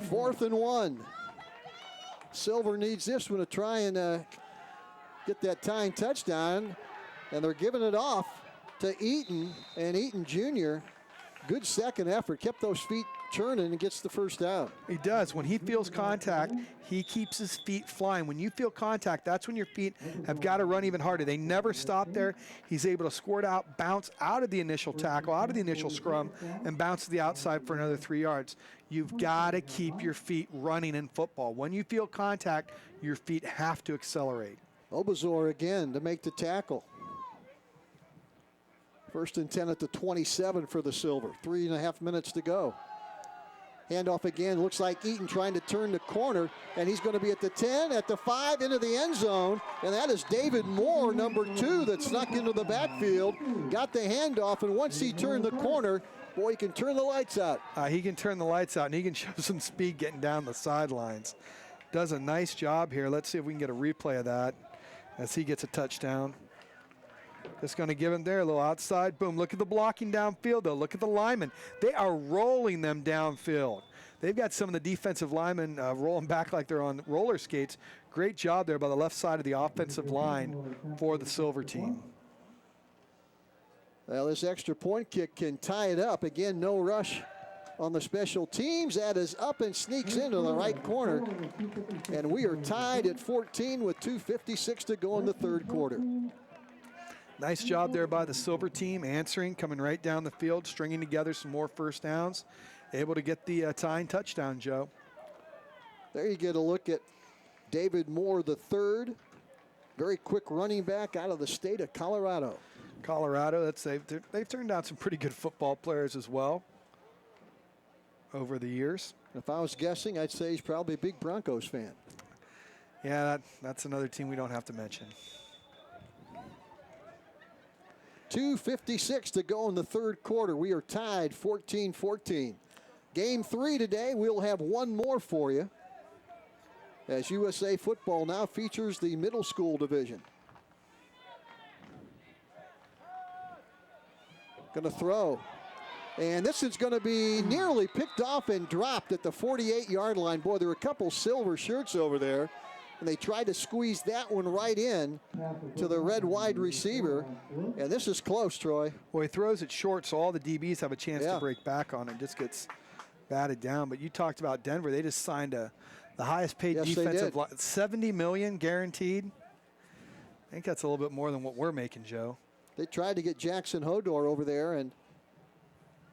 4th and 1. Silver needs this one to try and get that tying touchdown, and they're giving it off to Eaton, and Eaton Jr., good second effort, kept those feet churning and gets the first down.
He does. When he feels contact, he keeps his feet flying. When you feel contact, that's when your feet have got to run even harder. They never stop there. He's able to squirt out, bounce out of the initial tackle, out of the initial scrum, and bounce to the outside for another 3 yards. You've got to keep your feet running in football. When you feel contact, your feet have to accelerate.
Obazor again to make the tackle. 1st and 10 at the 27 for the Silver. 3.5 minutes to go. Handoff again. Looks like Eaton trying to turn the corner, and he's going to be at the 10, at the 5, into the end zone. And that is David Moore, number 2, that snuck into the backfield. Got the handoff, and once he turned the corner, boy, he can turn the lights out.
He can turn the lights out, and he can show some speed getting down the sidelines. Does a nice job here. Let's see if we can get a replay of that as he gets a touchdown. Just going to give him there, a little outside. Boom. Look at the blocking downfield, though. Look at the linemen. They are rolling them downfield. They've got some of the defensive linemen rolling back like they're on roller skates. Great job there by the left side of the offensive line for the Silver team.
Well, this extra point kick can tie it up. Again, no rush on the special teams. That is up and sneaks into the right corner. And we are tied at 14 with 2:56 to go in the third quarter.
Nice job there by the Silver team, answering, coming right down the field, stringing together some more first downs. Able to get the tying touchdown, Joe.
There you get a look at David Moore, the third. Very quick running back out of the state of Colorado.
Colorado, they've turned out some pretty good football players as well over the years.
If I was guessing, I'd say he's probably a big Broncos fan.
Yeah, that's another team we don't have to mention.
2:56 to go in the third quarter. We are tied 14-14. Game 3 today, we'll have one more for you, as USA football now features the middle school division. Going to throw. And this is going to be nearly picked off and dropped at the 48-yard line. Boy, there were a couple Silver shirts over there, and they tried to squeeze that one right in to the red wide receiver. And this is close, Troy.
Well, he throws it short, so all the DBs have a chance to break back on it. Just gets batted down. But you talked about Denver. They just signed the highest paid defensive line, $70 million guaranteed. I think that's a little bit more than what we're making, Joe.
They tried to get Jackson Hodor over there, and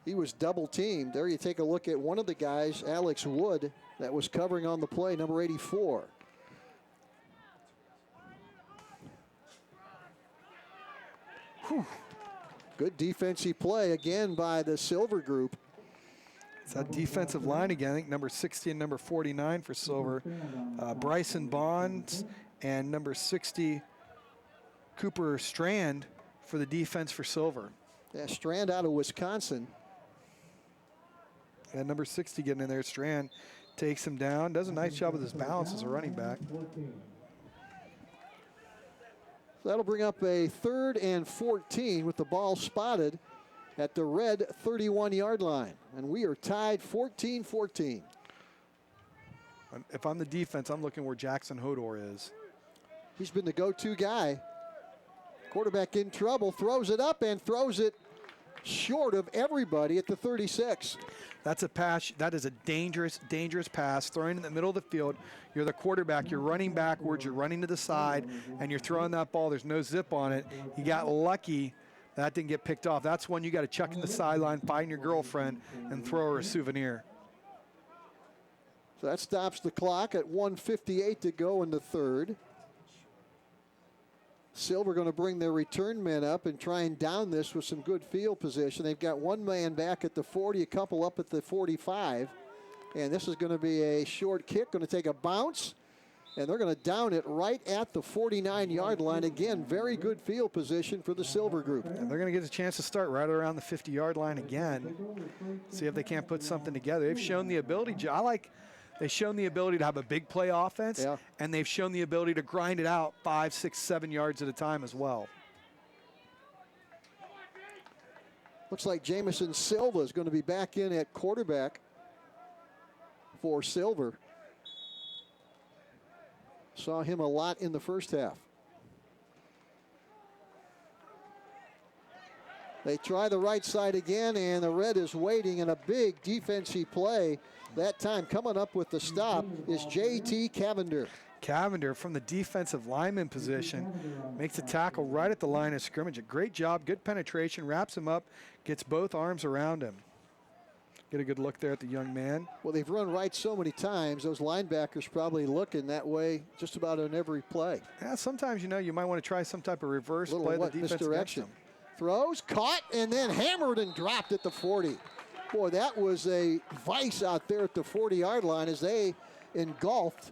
he was double teamed. There you take a look at one of the guys, Alex Wood, that was covering on the play, number 84. Whew. Good defensive play again by the Silver group.
It's that defensive line again. I think number 60 and number 49 for Silver. Bryson Bonds and number 60, Cooper Strand for the defense for Silver.
Yeah, Strand out of Wisconsin.
And number 60 getting in there. Strand takes him down. Does a nice job with his balance as a running back.
So that'll bring up a 3rd and 14 with the ball spotted at the red 31-yard line. And we are tied 14-14.
If I'm the defense, I'm looking where Jackson Hodor is.
He's been the go-to guy. Quarterback in trouble, throws it up and throws it short of everybody at the 36.
That's a pass. That is a dangerous, dangerous pass. Throwing in the middle of the field. You're the quarterback. You're running backwards. You're running to the side, and you're throwing that ball. There's no zip on it. You got lucky that didn't get picked off. That's one you got to chuck in the sideline, find your girlfriend, and throw her a souvenir.
So that stops the clock at 1:58 to go in the third. Silver going to bring their return men up and try and down this with some good field position. They've got one man back at the 40, a couple up at the 45. And this is going to be a short kick, going to take a bounce. And they're going to down it right at the 49-yard line. Again, very good field position for the Silver group.
And they're going to get a chance to start right around the 50-yard line again. See if they can't put something together. They've shown the ability. They've shown the ability to have a big play offense, and they've shown the ability to grind it out 5, 6, 7 yards at a time as well.
Looks like Jamison Silva is going to be back in at quarterback for Silver. Saw him a lot in the first half. They try the right side again, and the red is waiting in a big defensive play. That time coming up with the stop is J.T. Cavender.
Cavender from the defensive lineman position makes a tackle right at the line of scrimmage. A great job, good penetration, wraps him up, gets both arms around him. Get a good look there at the young man.
Well, they've run right so many times, those linebackers probably looking that way just about on every play.
Yeah, sometimes, you know, you might want to try some type of reverse play the defense
misdirection.
against them.
Throws, caught, and then hammered and dropped at the 40. Boy, that was a vice out there at the 40-yard line as they engulfed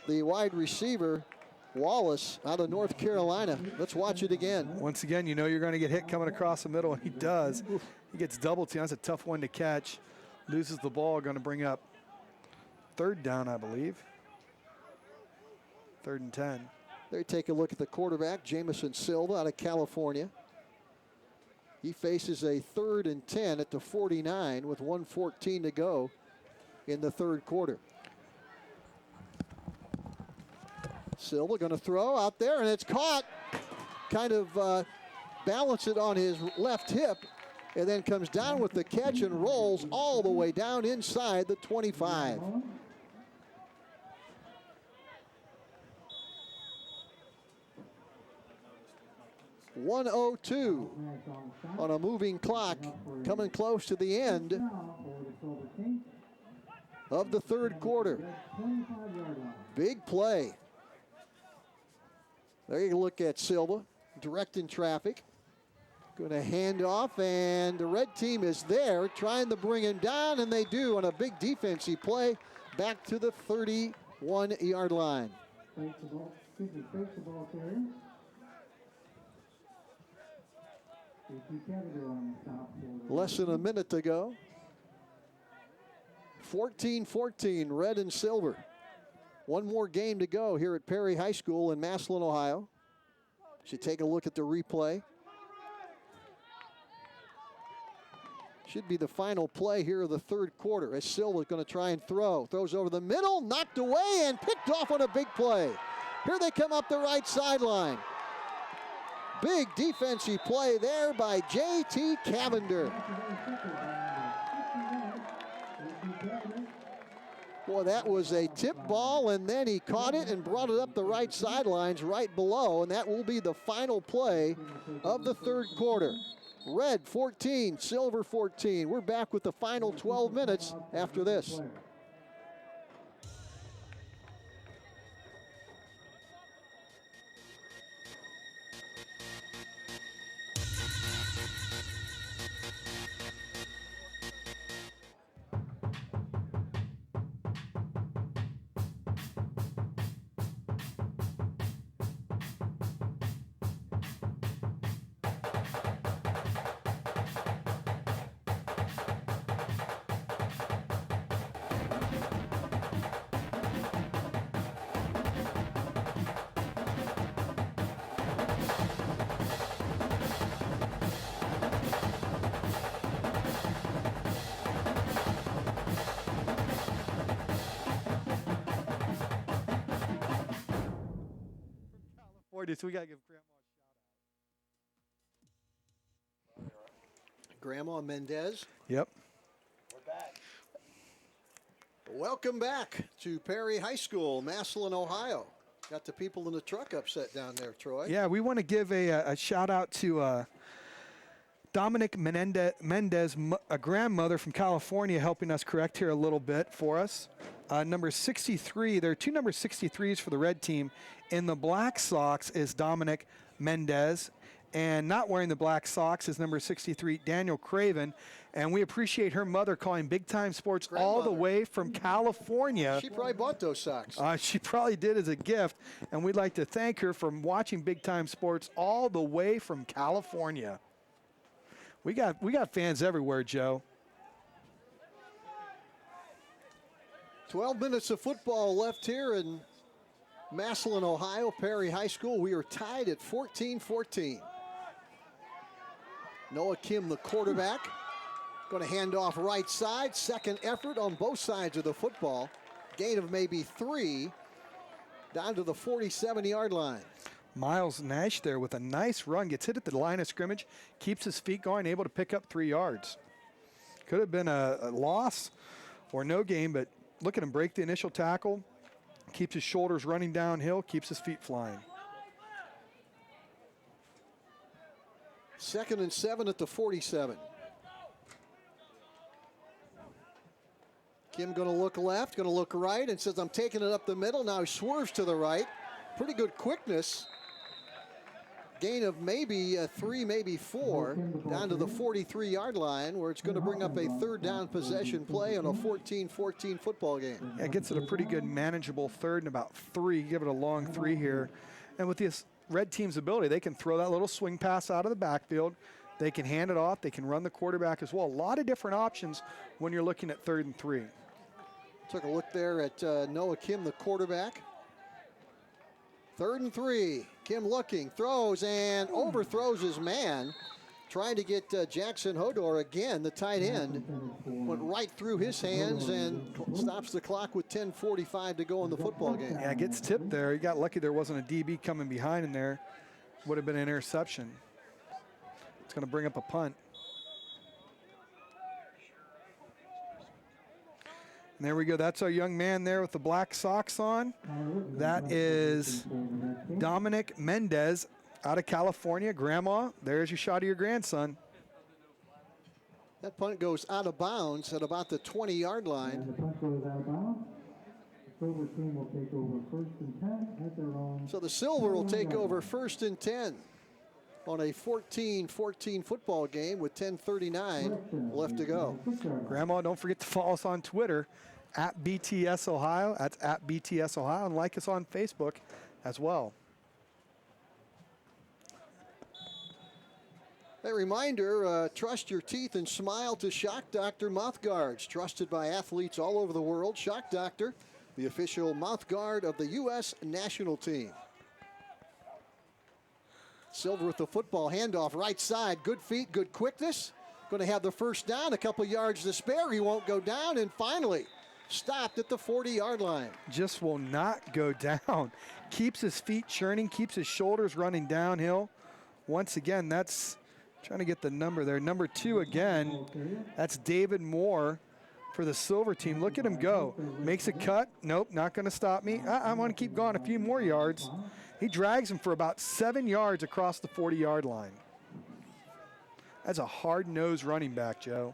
the wide receiver, Wallace, out of North Carolina. Let's watch it again.
Once again, you know you're going to get hit coming across the middle, and he does. He gets double teamed. That's a tough one to catch. Loses the ball, going to bring up 3rd down, I believe. 3rd and 10.
They take a look at the quarterback, Jamison Silva out of California. He faces a 3rd and 10 at the 49 with 1:14 to go in the 3rd quarter. Silva going to throw out there, and it's caught. Kind of balance it on his left hip, and then comes down with the catch and rolls all the way down inside the 25. .102 on a moving clock, coming close to the end of the 3rd quarter. Big play. There you look at Silva, directing traffic. Going to hand off, and the red team is there trying to bring him down, and they do on a big defensive play back to the 31-yard line. Less than a minute to go. 14-14, red and silver. One more game to go here at Perry High School in Massillon, Ohio. Should take a look at the replay. Should be the final play here of the 3rd quarter as Silva's going to try and throw. Throws over the middle, knocked away, and picked off on a big play. Here they come up the right sideline. Big defensive play there by J.T. Cavender. Boy, that was a tip ball, and then he caught it and brought it up the right sidelines right below, and that will be the final play of the 3rd quarter. Red 14, silver 14. We're back with the final 12 minutes after this.
So we got to give Grandma a shout out.
Grandma Mendez.
Yep.
We're back. Welcome back to Perry High School, Massillon, Ohio. Got the people in the truck upset down there, Troy.
Yeah, we want to give a shout out to Dominic Mendez, a grandmother from California, helping us correct here a little bit for us. Number 63, there are 2 number 63s for the red team. In the black socks is Dominic Mendez, and not wearing the black socks is number 63, Daniel Craven. And we appreciate her mother calling Big Time Sports all the way from California.
She probably bought those socks.
She probably did as a gift, and we'd like to thank her for watching Big Time Sports all the way from California. We got fans everywhere, Joe.
12 minutes of football left here in Massillon, Ohio, Perry High School. We are tied at 14-14. Noah Kim, the quarterback, going to hand off right side. Second effort on both sides of the football. Gain of maybe 3 down to the 47-yard line.
Miles Nash there with a nice run, gets hit at the line of scrimmage, keeps his feet going, able to pick up 3 yards. Could have been a loss or no gain, but look at him break the initial tackle, keeps his shoulders running downhill, keeps his feet flying.
2nd and 7 at the 47. Kim going to look left, going to look right, and says, I'm taking it up the middle. Now he swerves to the right. Pretty good quickness. Gain of maybe 3, maybe 4, down to the 43-yard line, where it's going to bring up a 3rd down possession play on a 14-14 football game.
Yeah, it gets it a pretty good manageable 3rd and about 3. Give it a long 3 here. And with this red team's ability, they can throw that little swing pass out of the backfield. They can hand it off. They can run the quarterback as well. A lot of different options when you're looking at 3rd and 3.
Took a look there at Noah Kim, the quarterback. 3rd and 3. Kim looking, throws, and overthrows his man. Trying to get Jackson Hodor again, the tight end. Went right through his hands and stops the clock with 10:45 to go in the football game.
Yeah, gets tipped there. He got lucky there wasn't a DB coming behind him there. Would have been an interception. It's going to bring up a punt. And there we go. That's our young man there with the black socks on. That is Dominic Mendez out of California. Grandma, there's your shot of your grandson.
That punt goes out of bounds at about the 20-yard line.
The punt goes out of bounds. The Silver team will take over 1st and 10 at their own.
So the Silver will take over 1st and 10 on a 14-14 football game with 10:39 left to go.
Grandma, don't forget to follow us on Twitter at BTS Ohio. That's at BTS Ohio, and like us on Facebook as well.
A reminder, trust your teeth and smile to Shock Doctor mouth guards. Trusted by athletes all over the world. Shock Doctor, the official mouth guard of the U.S. national team. Silver with the football, handoff right side. Good feet, good quickness. Going to have the 1st down, a couple yards to spare. He won't go down, and finally stopped at the 40-yard line.
Just will not go down. Keeps his feet churning, keeps his shoulders running downhill. Once again, that's trying to get the number there. Number 2 again. That's David Moore for the Silver team. Look at him go. Makes a cut. Nope, not going to stop me. I want to keep going a few more yards. He drags him for about 7 yards across the 40-yard line. That's a hard-nosed running back, Joe.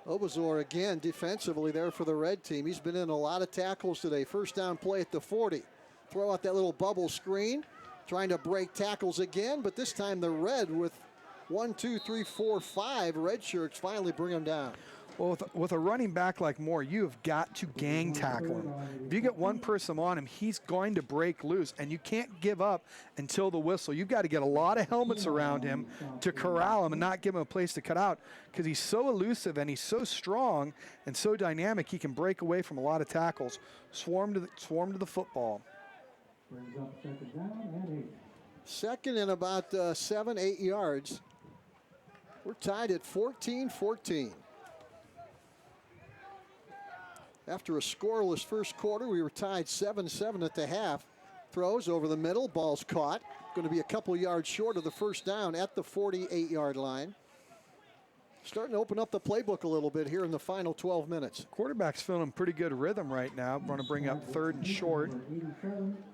Obazor again defensively there for the red team. He's been in a lot of tackles today. 1st down play at the 40. Throw out that little bubble screen. Trying to break tackles again, but this time the red with 1, 2, 3, 4, 5 red shirts finally bring him down.
Well, with a running back like Moore, you have got to gang tackle him. If you get one person on him, he's going to break loose, and you can't give up until the whistle. You've got to get a lot of helmets around him to corral him and not give him a place to cut out, because he's so elusive and he's so strong and so dynamic, he can break away from a lot of tackles. Swarm to the football.
Brings up 2nd down and 8.
2nd and about 7, 8 yards. We're tied at 14-14. After a scoreless first quarter, we were tied 7-7 at the half. Throws over the middle, ball's caught. Going to be a couple yards short of the 1st down at the 48-yard line. Starting to open up the playbook a little bit here in the final 12 minutes.
Quarterback's feeling pretty good rhythm right now. Going to bring up 3rd and short.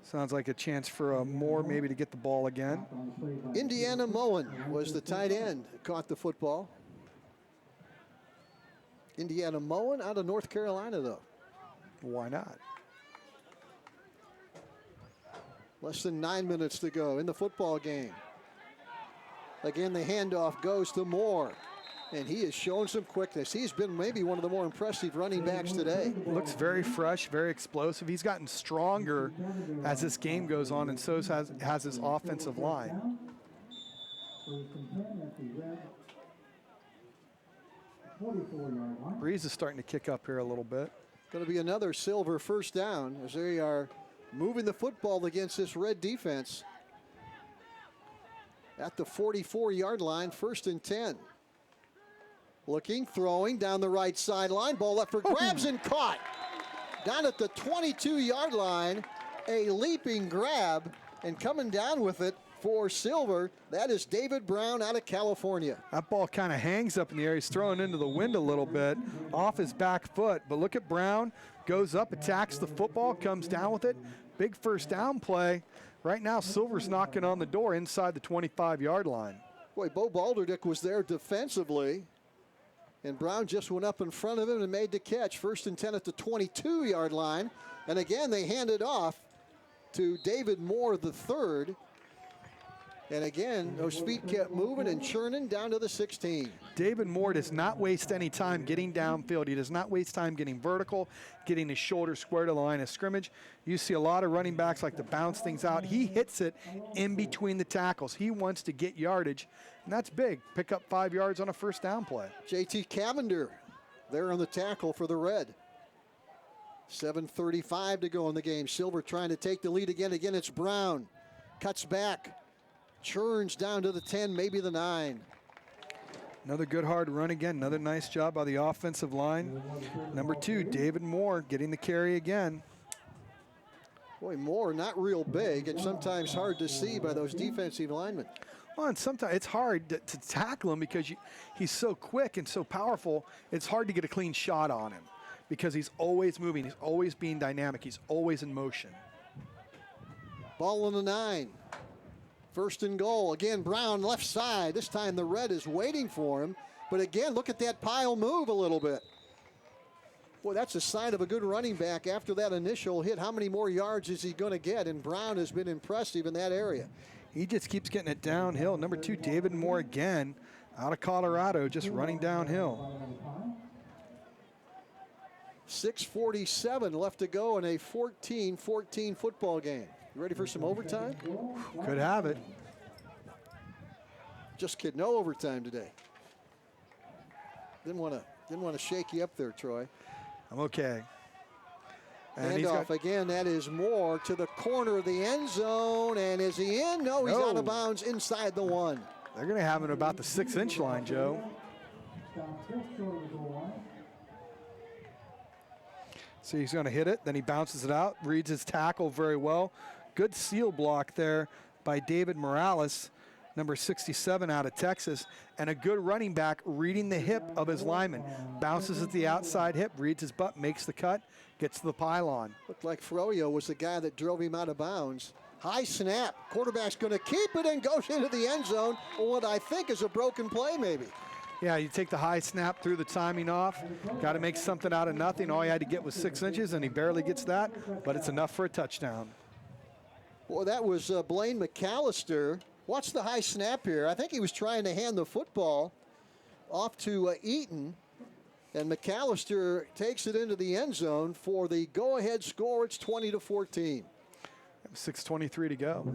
Sounds like a chance for Moore maybe to get the ball again.
Indiana Moen was the tight end. Caught the football. Indiana Moen out of North Carolina, though.
Why not?
Less than 9 minutes to go in the football game. Again, the handoff goes to Moore. And he has shown some quickness. He's been maybe one of the more impressive running backs today.
Looks very fresh, very explosive. He's gotten stronger as this game goes on, and so has his offensive line. Breeze is starting to kick up here a little bit.
Going to be another Silver 1st down as they are moving the football against this red defense. At the 44-yard line, 1st and 10. Looking, throwing down the right sideline. Ball left for grabs and caught. Down at the 22-yard line, a leaping grab And coming down with it for Silver, that is David Brown out of California.
That ball kind of hangs up in the air. He's throwing into the wind a little bit off his back foot. But look at Brown, goes up, attacks the football, comes down with it. Big first down play. Right now, Silver's knocking on the door inside the 25-yard line.
Boy, Bo Balderdick was there defensively. And Brown just went up in front of him and made the catch. 1st and 10 at the 22-yard line. And again, they hand it off to David Moore III. And again, those feet kept moving and churning down to the 16.
David Moore does not waste any time getting downfield. He does not waste time getting vertical, getting his shoulder square to the line of scrimmage. You see a lot of running backs like to bounce things out. He hits it in between the tackles. He wants to get yardage, and that's big. Pick up 5 yards on a first down play.
JT Cavender there on the tackle for the Red. 7:35 to go in the game. Silver trying to take the lead again. Again, it's Brown. Cuts back. Churns down to the 10, maybe the 9.
Another good hard run again. Another nice job by the offensive line. Number 2, David Moore getting the carry again.
Boy, Moore not real big and sometimes hard to see by those defensive linemen.
Well, and sometimes it's hard to tackle him because he's so quick and so powerful. It's hard to get a clean shot on him because he's always moving. He's always being dynamic. He's always in motion.
Ball on the 9. 1st and goal. Again, Brown left side. This time the Red is waiting for him. But again, look at that pile move a little bit. Boy, that's a sign of a good running back after that initial hit. How many more yards is he going to get? And Brown has been impressive in that area.
He just keeps getting it downhill. Number 2, David Moore again, out of Colorado, just running downhill.
6:47 left to go in a 14-14 football game. You ready for some overtime?
Could have it.
Just kidding, no overtime today. Didn't want to shake you up there, Troy.
I'm okay. And
Handoff again, that is Moore to the corner of the end zone. And is he in? No, he's out of bounds inside the 1.
They're going to have him about the 6-inch line, Joe. So he's going to hit it, then he bounces it out, reads his tackle very well. Good seal block there by David Morales, number 67 out of Texas, and a good running back reading the hip of his lineman. Bounces at the outside hip, reads his butt, makes the cut, gets to the pylon.
Looked like Froyo was the guy that drove him out of bounds. High snap, quarterback's going to keep it and goes into the end zone on what I think is a broken play maybe.
Yeah, you take the high snap, threw the timing off, got to make something out of nothing. All he had to get was 6 inches, and he barely gets that, but it's enough for a touchdown.
Boy, that was Blaine McAllister. Watch the high snap here. I think he was trying to hand the football off to Eaton, and McAllister takes it into the end zone for the go-ahead score. It's 20-14.
6:23 to go.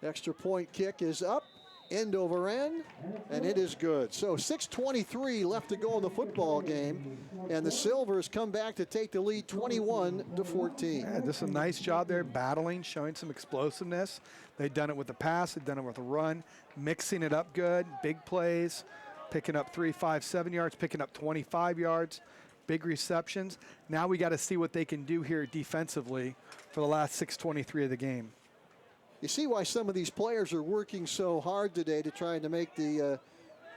Extra point kick is up, end over end, and it is good. So 6:23 left to go in the football game, and the Silvers come back to take the lead 21-14.
Yeah, this is a nice job there, battling, showing some explosiveness. They've done it with the pass, they've done it with a run, mixing it up good, big plays, picking up 3, 5, 7 yards, picking up 25 yards, big receptions. Now we got to see what they can do here defensively for the last 6:23 of the game.
You see why some of these players are working so hard today to try to make the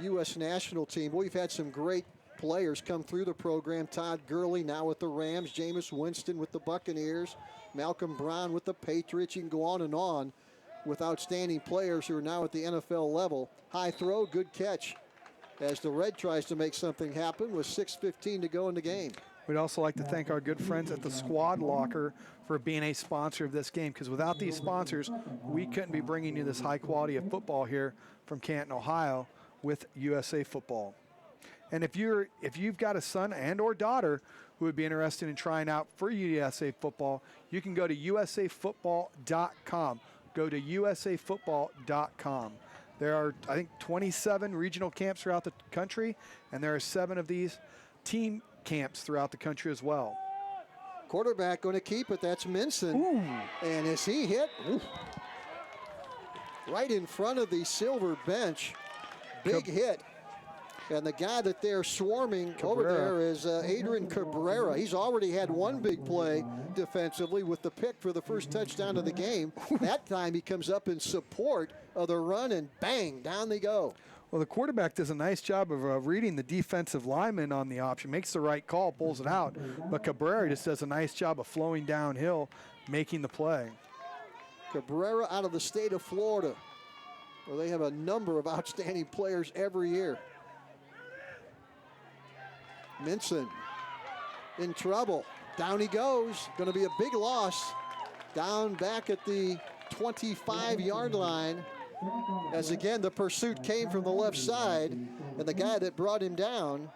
U.S. national team. We've had some great players come through the program. Todd Gurley now with the Rams, Jameis Winston with the Buccaneers, Malcolm Brown with the Patriots. You can go on with outstanding players who are now at the NFL level. High throw, good catch as the Red tries to make something happen with 6:15 to go in the game.
We'd also like to thank our good friends at the Squad Locker for being a sponsor of this game, because without these sponsors, we couldn't be bringing you this high quality of football here from Canton, Ohio with USA Football. And if you've got a son and or daughter who would be interested in trying out for USA Football, you can go to usafootball.com. Go to usafootball.com. There are, I think, 27 regional camps throughout the country, and there are 7 of these team camps throughout the country as well.
Quarterback going to keep it. That's Minson.
Ooh.
And as he hit, right in front of the Silver bench, big hit. And the guy that they're swarming over there is Adrian Cabrera. He's already had one big play defensively with the pick for the first touchdown of the game. That time he comes up in support of the run, and bang, down they go.
Well, the quarterback does a nice job of reading the defensive lineman on the option, makes the right call, pulls it out. But Cabrera just does a nice job of flowing downhill, making the play.
Cabrera out of the state of Florida, where they have a number of outstanding players every year. Minson in trouble. Down he goes. Going to be a big loss. Down back at the 25-yard line. As again, the pursuit came from the left side, and the guy that brought him down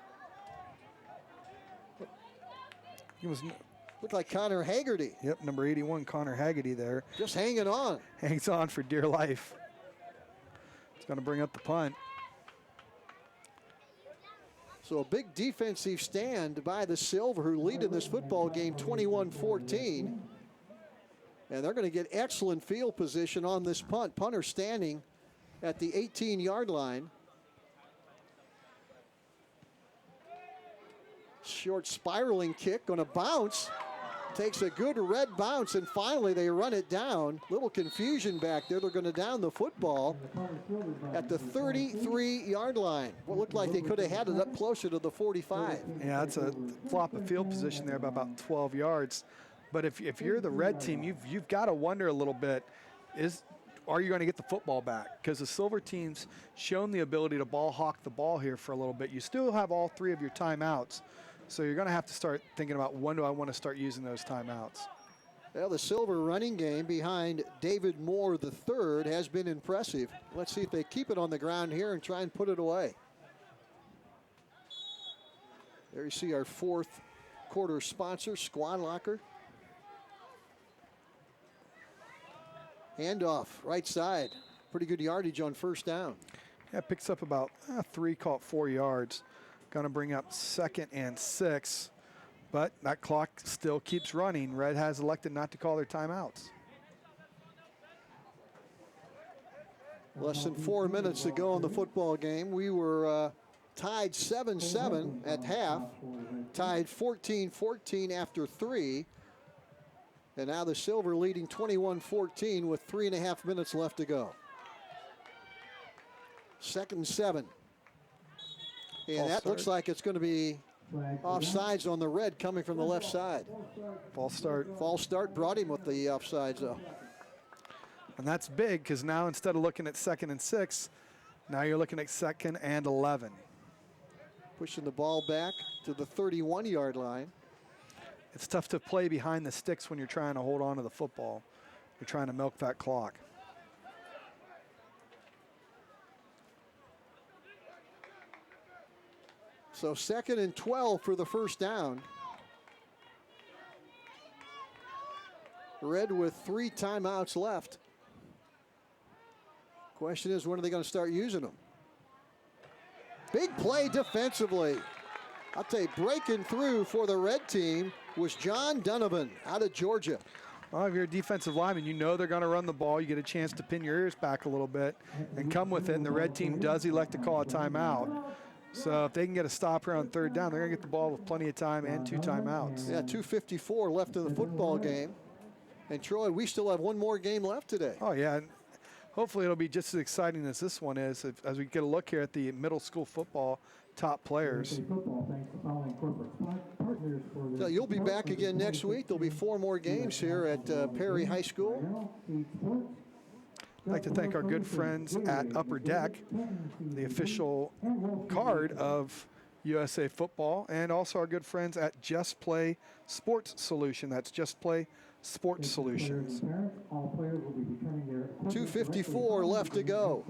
looked like Connor Haggerty.
Yep, number 81, Connor Haggerty there.
Just hanging on.
Hangs on for dear life. It's going to bring up the punt.
So a big defensive stand by the Silver, who lead in this football game 21-14. And they're going to get excellent field position on this punt. Punter standing at the 18-yard line. Short spiraling kick, going to bounce. Takes a good red bounce, and finally they run it down. Little confusion back there. They're going to down the football at the 33-yard line. What looked like they could have had it up closer to the 45.
Yeah, that's a flop of field position there by about 12 yards. But if you're the red team, you've got to wonder a little bit, are you going to get the football back? Because the Silver team's shown the ability to ball hawk the ball here for a little bit. You still have all three of your timeouts. So you're going to have to start thinking about, when do I want to start using those timeouts?
Well, the Silver running game behind David Moore III has been impressive. Let's see if they keep it on the ground here and try and put it away. There you see our fourth quarter sponsor, Squad Locker. Handoff, right side. Pretty good yardage on first down.
Yeah, picks up about 4 yards. Going to bring up 2nd and 6, but that clock still keeps running. Red has elected not to call their timeouts.
Less than 4 minutes to go in the football game. We were tied 7-7 at half, tied 14-14 after 3, and now the Silver leading 21-14 with 3.5 minutes left to go. 2nd and 7. And that looks like it's going to be offsides on the red coming from the left side.
False start.
False start brought him with the offsides, though.
And that's big, because now instead of looking at 2nd and 6, now you're looking at 2nd and 11.
Pushing the ball back to the 31-yard line.
It's tough to play behind the sticks when you're trying to hold on to the football. You're trying to milk that clock.
So 2nd and 12 for the first down. Red with 3 timeouts left. Question is, when are they going to start using them? Big play defensively. I'll tell you, breaking through for the red team was John Donovan out of Georgia.
Well, if you're a defensive lineman, you know they're going to run the ball. You get a chance to pin your ears back a little bit and come with it, and the red team does elect to call a timeout. So if they can get a stop here on 3rd down, they're going to get the ball with plenty of time and 2 timeouts.
Yeah, 2:54 left in the football game. And Troy, we still have one more game left today.
Oh, yeah. And hopefully it'll be just as exciting as this one is as we get a look here at the middle school football top players.
So you'll be back again next week. There'll be 4 more games here at Perry High School.
I'd like to thank our good friends at Upper Deck, the official card of USA Football, and also our good friends at Just Play Sports Solution. That's Just Play Sports Solutions.
2:54 left to go.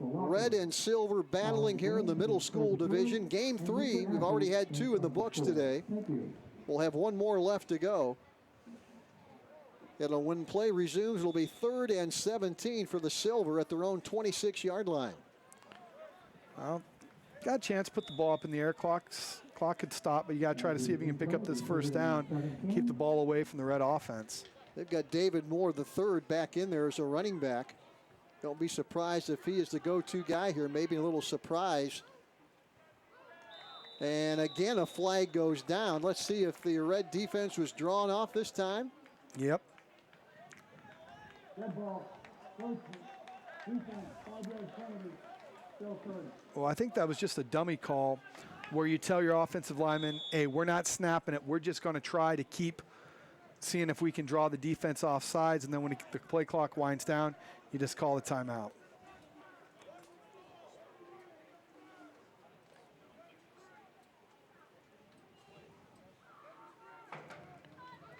Red and Silver battling here in the middle school division. Game 3, we've already had 2 in the books today. We'll have 1 more left to go. When play resumes, it'll be 3rd and 17 for the Silver at their own 26-yard line.
Well, got a chance to put the ball up in the air. Clock could stop, but you got to try to see if you can pick up this first down, keep the ball away from the Red offense.
They've got David Moore III back in there as a running back. Don't be surprised if he is the go-to guy here. Maybe a little surprise And again, a flag goes down. Let's see if the red defense was drawn off this time.
Yep.
Red ball. Defense, 5 yards penalty. Still third.
Well, I think that was just a dummy call where you tell your offensive lineman, hey, we're not snapping it. We're just going to try to keep seeing if we can draw the defense off sides. And then when the play clock winds down, you just call a timeout.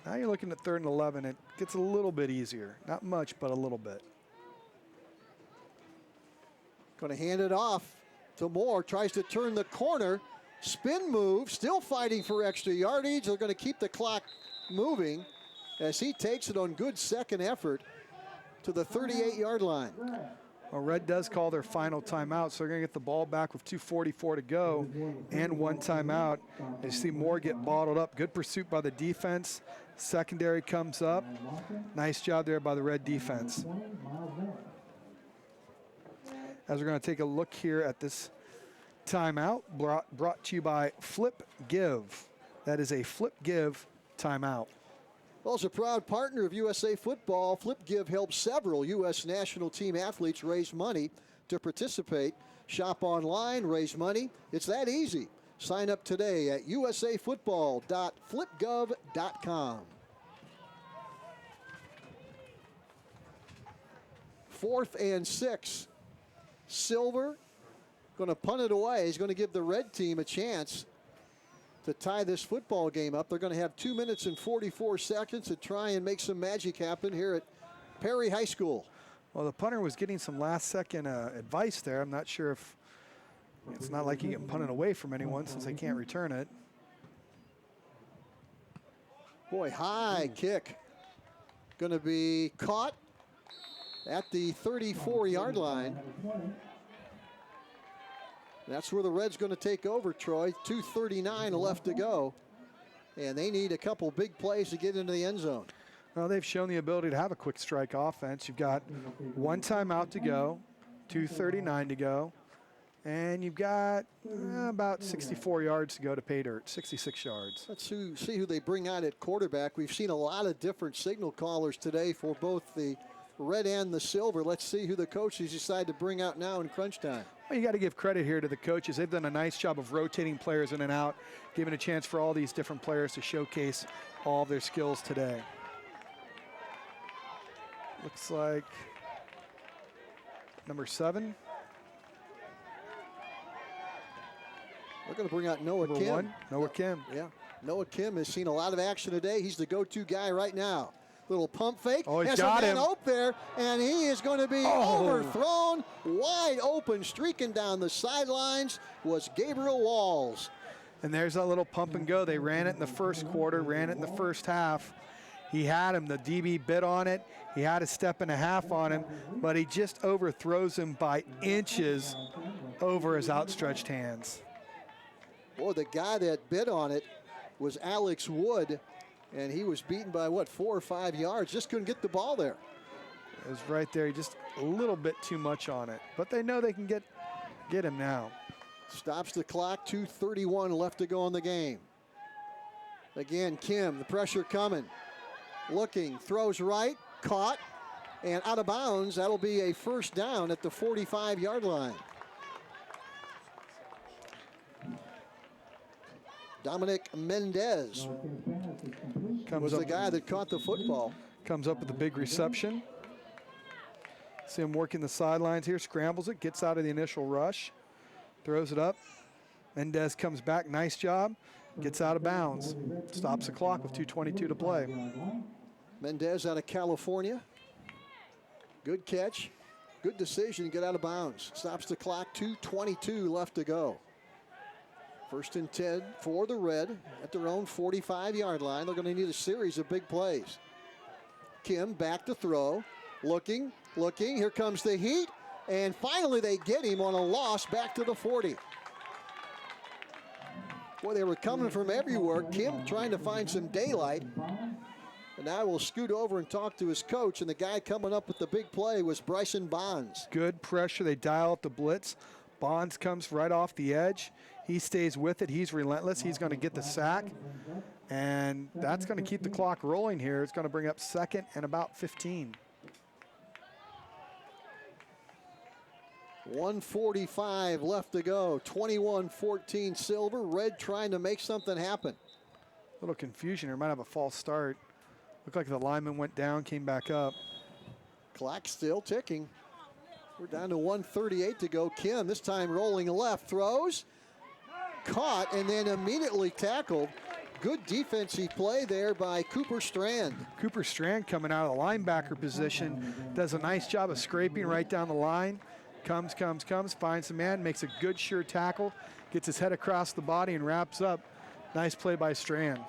Now you're looking at 3rd and 11. It gets a little bit easier. Not much, but a little bit.
Going to hand it off to Moore. Tries to turn the corner. Spin move. Still fighting for extra yardage. They're going to keep the clock moving as he takes it on good second effort to the 38-yard line.
Well, Red does call their final timeout, so they're going to get the ball back with 2:44 to go and 1 timeout. You see Moore get bottled up. Good pursuit by the defense. Secondary comes up. Nice job there by the Red defense. As we're going to take a look here at this timeout, brought to you by Flip Give. That is a Flip Give timeout.
Well, as a proud partner of USA Football, Flip Give helps several U.S. national team athletes raise money to participate. Shop online, raise money. It's that easy. Sign up today at usafootball.flipgov.com. 4th and 6. Silver going to punt it away. He's going to give the red team a chance to tie this football game up. They're going to have 2 minutes and 44 seconds to try and make some magic happen here at Perry High School.
Well, the punter was getting some last-second advice there. I'm not sure if it's not like you get punted away from anyone since they can't return it.
Boy, high kick. Going to be caught at the 34-yard line. That's where the Reds going to take over, Troy. 2:39 left to go. And they need a couple big plays to get into the end zone.
Well, they've shown the ability to have a quick strike offense. You've got 1 timeout to go, 2:39 to go, and you've got about 64 yards to go to pay dirt, 66 yards.
Let's see who they bring out at quarterback. We've seen a lot of different signal callers today for both the red and the silver. Let's see who the coaches decide to bring out now in crunch time.
Well, you got to give credit here to the coaches. They've done a nice job of rotating players in and out, giving a chance for all these different players to showcase all of their skills today. Looks like number 7.
They're going to bring out Noah
Number
Kim.
1, Noah Kim.
Yeah, Noah Kim has seen a lot of action today. He's the go-to guy right now. Little pump fake.
Oh, he's
There's
got
a man
him.
out there, and he is going to be overthrown. Wide open, streaking down the sidelines was Gabriel Walls.
And there's that little pump and go. They ran it in the first quarter, ran it in the first half. He had him. The DB bit on it. He had a step and a half on him, but he just overthrows him by inches over his outstretched hands.
Boy, the guy that bit on it was Alex Wood, and he was beaten by, 4 or 5 yards. Just couldn't get the ball there.
It was right there, just a little bit too much on it. But they know they can get him now.
Stops the clock, 2:31 left to go in the game. Again, Kim, the pressure coming. Looking, throws right, caught, and out of bounds. That'll be a first down at the 45-yard line. Dominic Mendez was the guy that caught the football.
Comes up with a big reception. See him working the sidelines here, scrambles it, gets out of the initial rush, throws it up. Mendez comes back, nice job, gets out of bounds, stops the clock with 2:22 to play.
Mendez out of California. Good catch, good decision, get out of bounds. Stops the clock, 2:22 left to go. 1st and 10 for the Red at their own 45-yard line. They're going to need a series of big plays. Kim back to throw, looking. Here comes the heat, and finally they get him on a loss back to the 40. Boy, they were coming from everywhere. Kim trying to find some daylight. And now we'll scoot over and talk to his coach, and the guy coming up with the big play was Bryson Bonds.
Good pressure. They dial up the blitz. Bonds comes right off the edge. He stays with it. He's relentless. He's going to get the sack. And that's going to keep the clock rolling here. It's going to bring up 2nd and about 15.
1:45 left to go. 21-14 Silver. Red trying to make something happen.
A little confusion here. Might have a false start. Looked like the lineman went down, came back up.
Clock still ticking. We're down to 1:38 to go. Kim, this time rolling left, throws. Caught and then immediately tackled. Good defensive play there by Cooper Strand.
Cooper Strand coming out of the linebacker position. Does a nice job of scraping right down the line. Comes, finds the man, makes a good sure tackle. Gets his head across the body and wraps up. Nice play by Strand.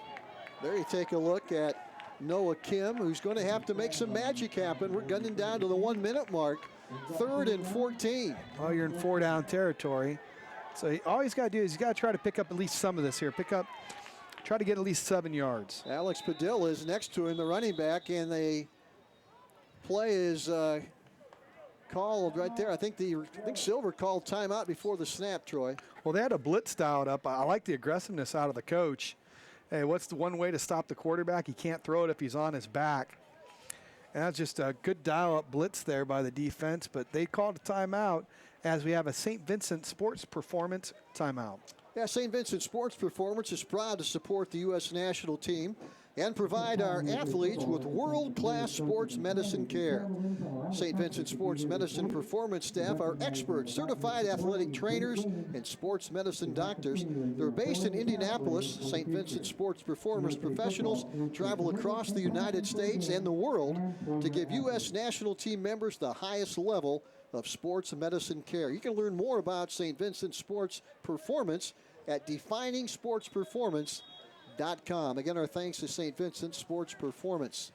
There you take a look at Noah Kim, who's going to have to make some magic happen. We're gunning down to the 1 minute mark. 3rd and 14.
Oh, you're in 4-down territory. So all he's got to do is he's got to try to pick up at least some of this here. Try to get at least 7 yards.
Alex Padilla is next to him, the running back, and the play is called right there. I think Silver called timeout before the snap, Troy.
Well, they had a blitz dialed up. I like the aggressiveness out of the coach. Hey, what's the one way to stop the quarterback? He can't throw it if he's on his back. And that's just a good dial-up blitz there by the defense, but they called a timeout as we have a St. Vincent Sports Performance timeout.
Yeah, St. Vincent Sports Performance is proud to support the U.S. national team and provide our athletes with world-class sports medicine care. St. Vincent Sports Medicine Performance staff are experts, certified athletic trainers, and sports medicine doctors. They're based in Indianapolis. St. Vincent Sports Performance professionals travel across the United States and the world to give U.S. national team members the highest level of sports medicine care. You can learn more about St. Vincent Sports Performance at definingsportsperformance.com. Again, our thanks to St. Vincent Sports Performance.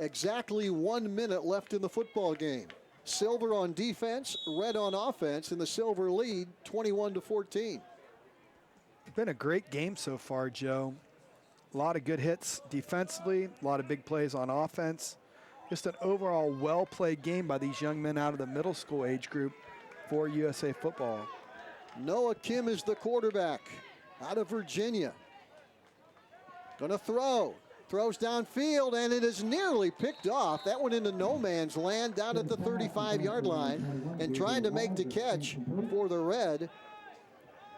Exactly 1 minute left in the football game. Silver on defense, red on offense, and the Silver lead 21-14.
It's been a great game so far, Joe. A lot of good hits defensively, a lot of big plays on offense. Just an overall well-played game by these young men out of the middle school age group for USA football.
Noah Kim is the quarterback out of Virginia. Gonna throw. Throws downfield, and it is nearly picked off. That went into no man's land down at the 35-yard line. And trying to make the catch for the Red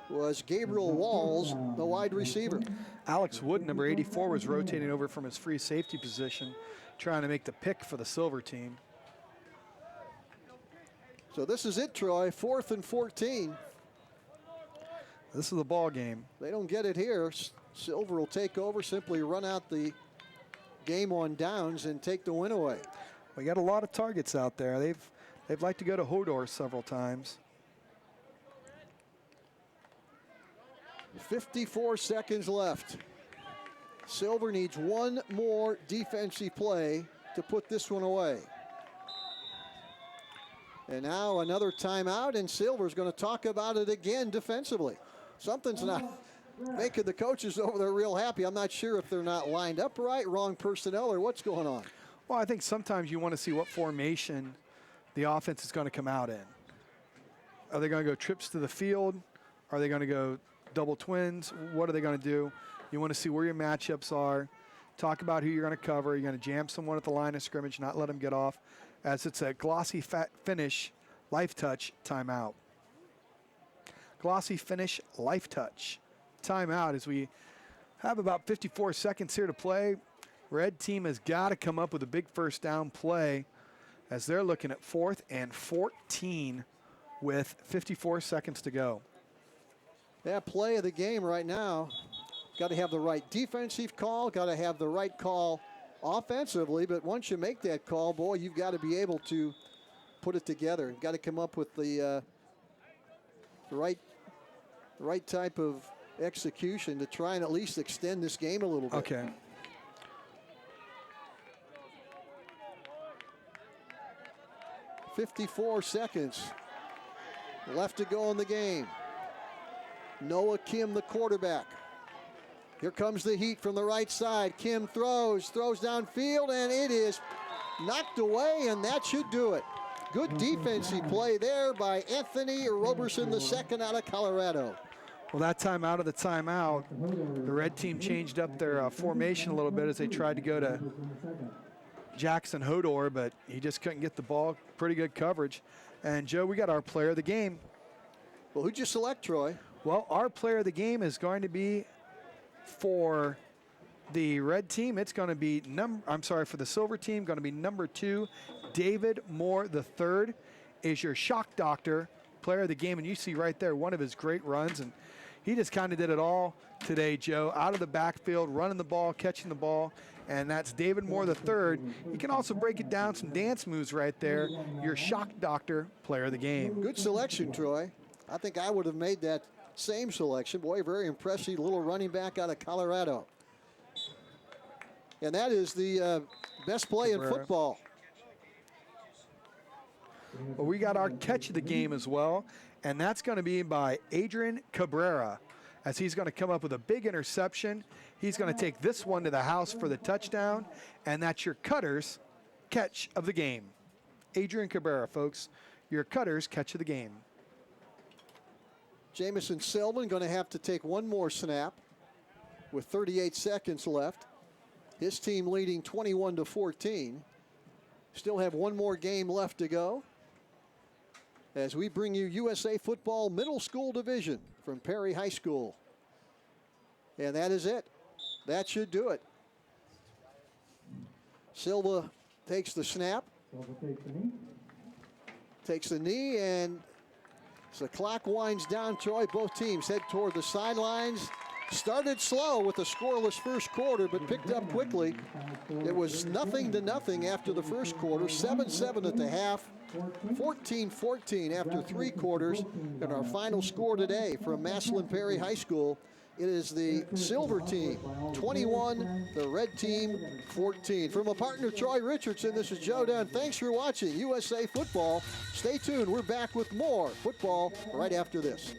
was Gabriel Walls, the wide receiver.
Alex Wood, number 84, was rotating over from his free safety position, trying to make the pick for the Silver team.
So this is it, Troy, 4th and 14.
This is the ball game.
They don't get it here. Silver will take over, simply run out the game on downs and take the win away.
We got a lot of targets out there. They've liked to go to Hodor several times.
54 seconds left. Silver needs one more defensive play to put this one away. And now another timeout, and Silver's going to talk about it again defensively. Something's not making the coaches over there real happy. I'm not sure if they're not lined up right, wrong personnel, or what's going on.
Well, I think sometimes you want to see what formation the offense is going to come out in. Are they going to go trips to the field? Are they going to go double twins? What are they going to do? You want to see where your matchups are. Talk about who you're going to cover. You're going to jam someone at the line of scrimmage, not let them get off, as it's a glossy finish, life touch, timeout. Glossy finish, life touch, timeout, as we have about 54 seconds here to play. Red team has got to come up with a big first down play as they're looking at 4th and 14 with 54 seconds to go.
Yeah, play of the game right now. Got to have the right defensive call, got to have the right call offensively, but once you make that call, boy, you've got to be able to put it together. You've got to come up with the right type of execution to try and at least extend this game a little bit.
Okay.
.54 seconds left to go in the game. Noah Kim, the quarterback. Here comes the heat from the right side. Kim throws downfield, and it is knocked away, and that should do it. Good defensive play there by Anthony Roberson II out of Colorado.
Well, that time out of the timeout, the red team changed up their formation a little bit as they tried to go to Jackson Hodor, but he just couldn't get the ball. Pretty good coverage. And, Joe, we got our player of the game.
Well, who'd you select, Troy?
Well, our player of the game is going to be for the red team. It's going to be for the silver team, going to be number 2, David Moore III is your shock doctor player of the game. And you see right there one of his great runs. And he just kind of did it all today, Joe. Out of the backfield, running the ball, catching the ball. And that's David Moore III. You can also break it down, some dance moves right there. Your shock doctor player of the game.
Good selection, Troy. I think I would have made that same selection. Boy, very impressive little running back out of Colorado. And that is the best play in football.
Well, we got our catch of the game as well, and that's going to be by Adrian Cabrera, as he's going to come up with a big interception. He's going to take this one to the house for the touchdown, and that's your Cutters catch of the game. Adrian Cabrera, folks, your Cutters catch of the game.
Jamison Selman going to have to take one more snap with 38 seconds left. His team leading 21-14. Still have one more game left to go as we bring you USA Football Middle School Division from Perry High School. And that is it. That should do it. Silva takes the snap. Takes the knee, and as the clock winds down, Troy, both teams head toward the sidelines. Started slow with a scoreless first quarter, but picked up quickly. It was 0-0 after the first quarter, 7-7 at the half, 14-14 after 3 quarters. And our final score today from Massillon Perry High School, it is the silver team 21, the red team 14. From a partner, Troy Richardson, this is Joe Dunn. Thanks for watching USA Football. Stay tuned. We're back with more football right after this.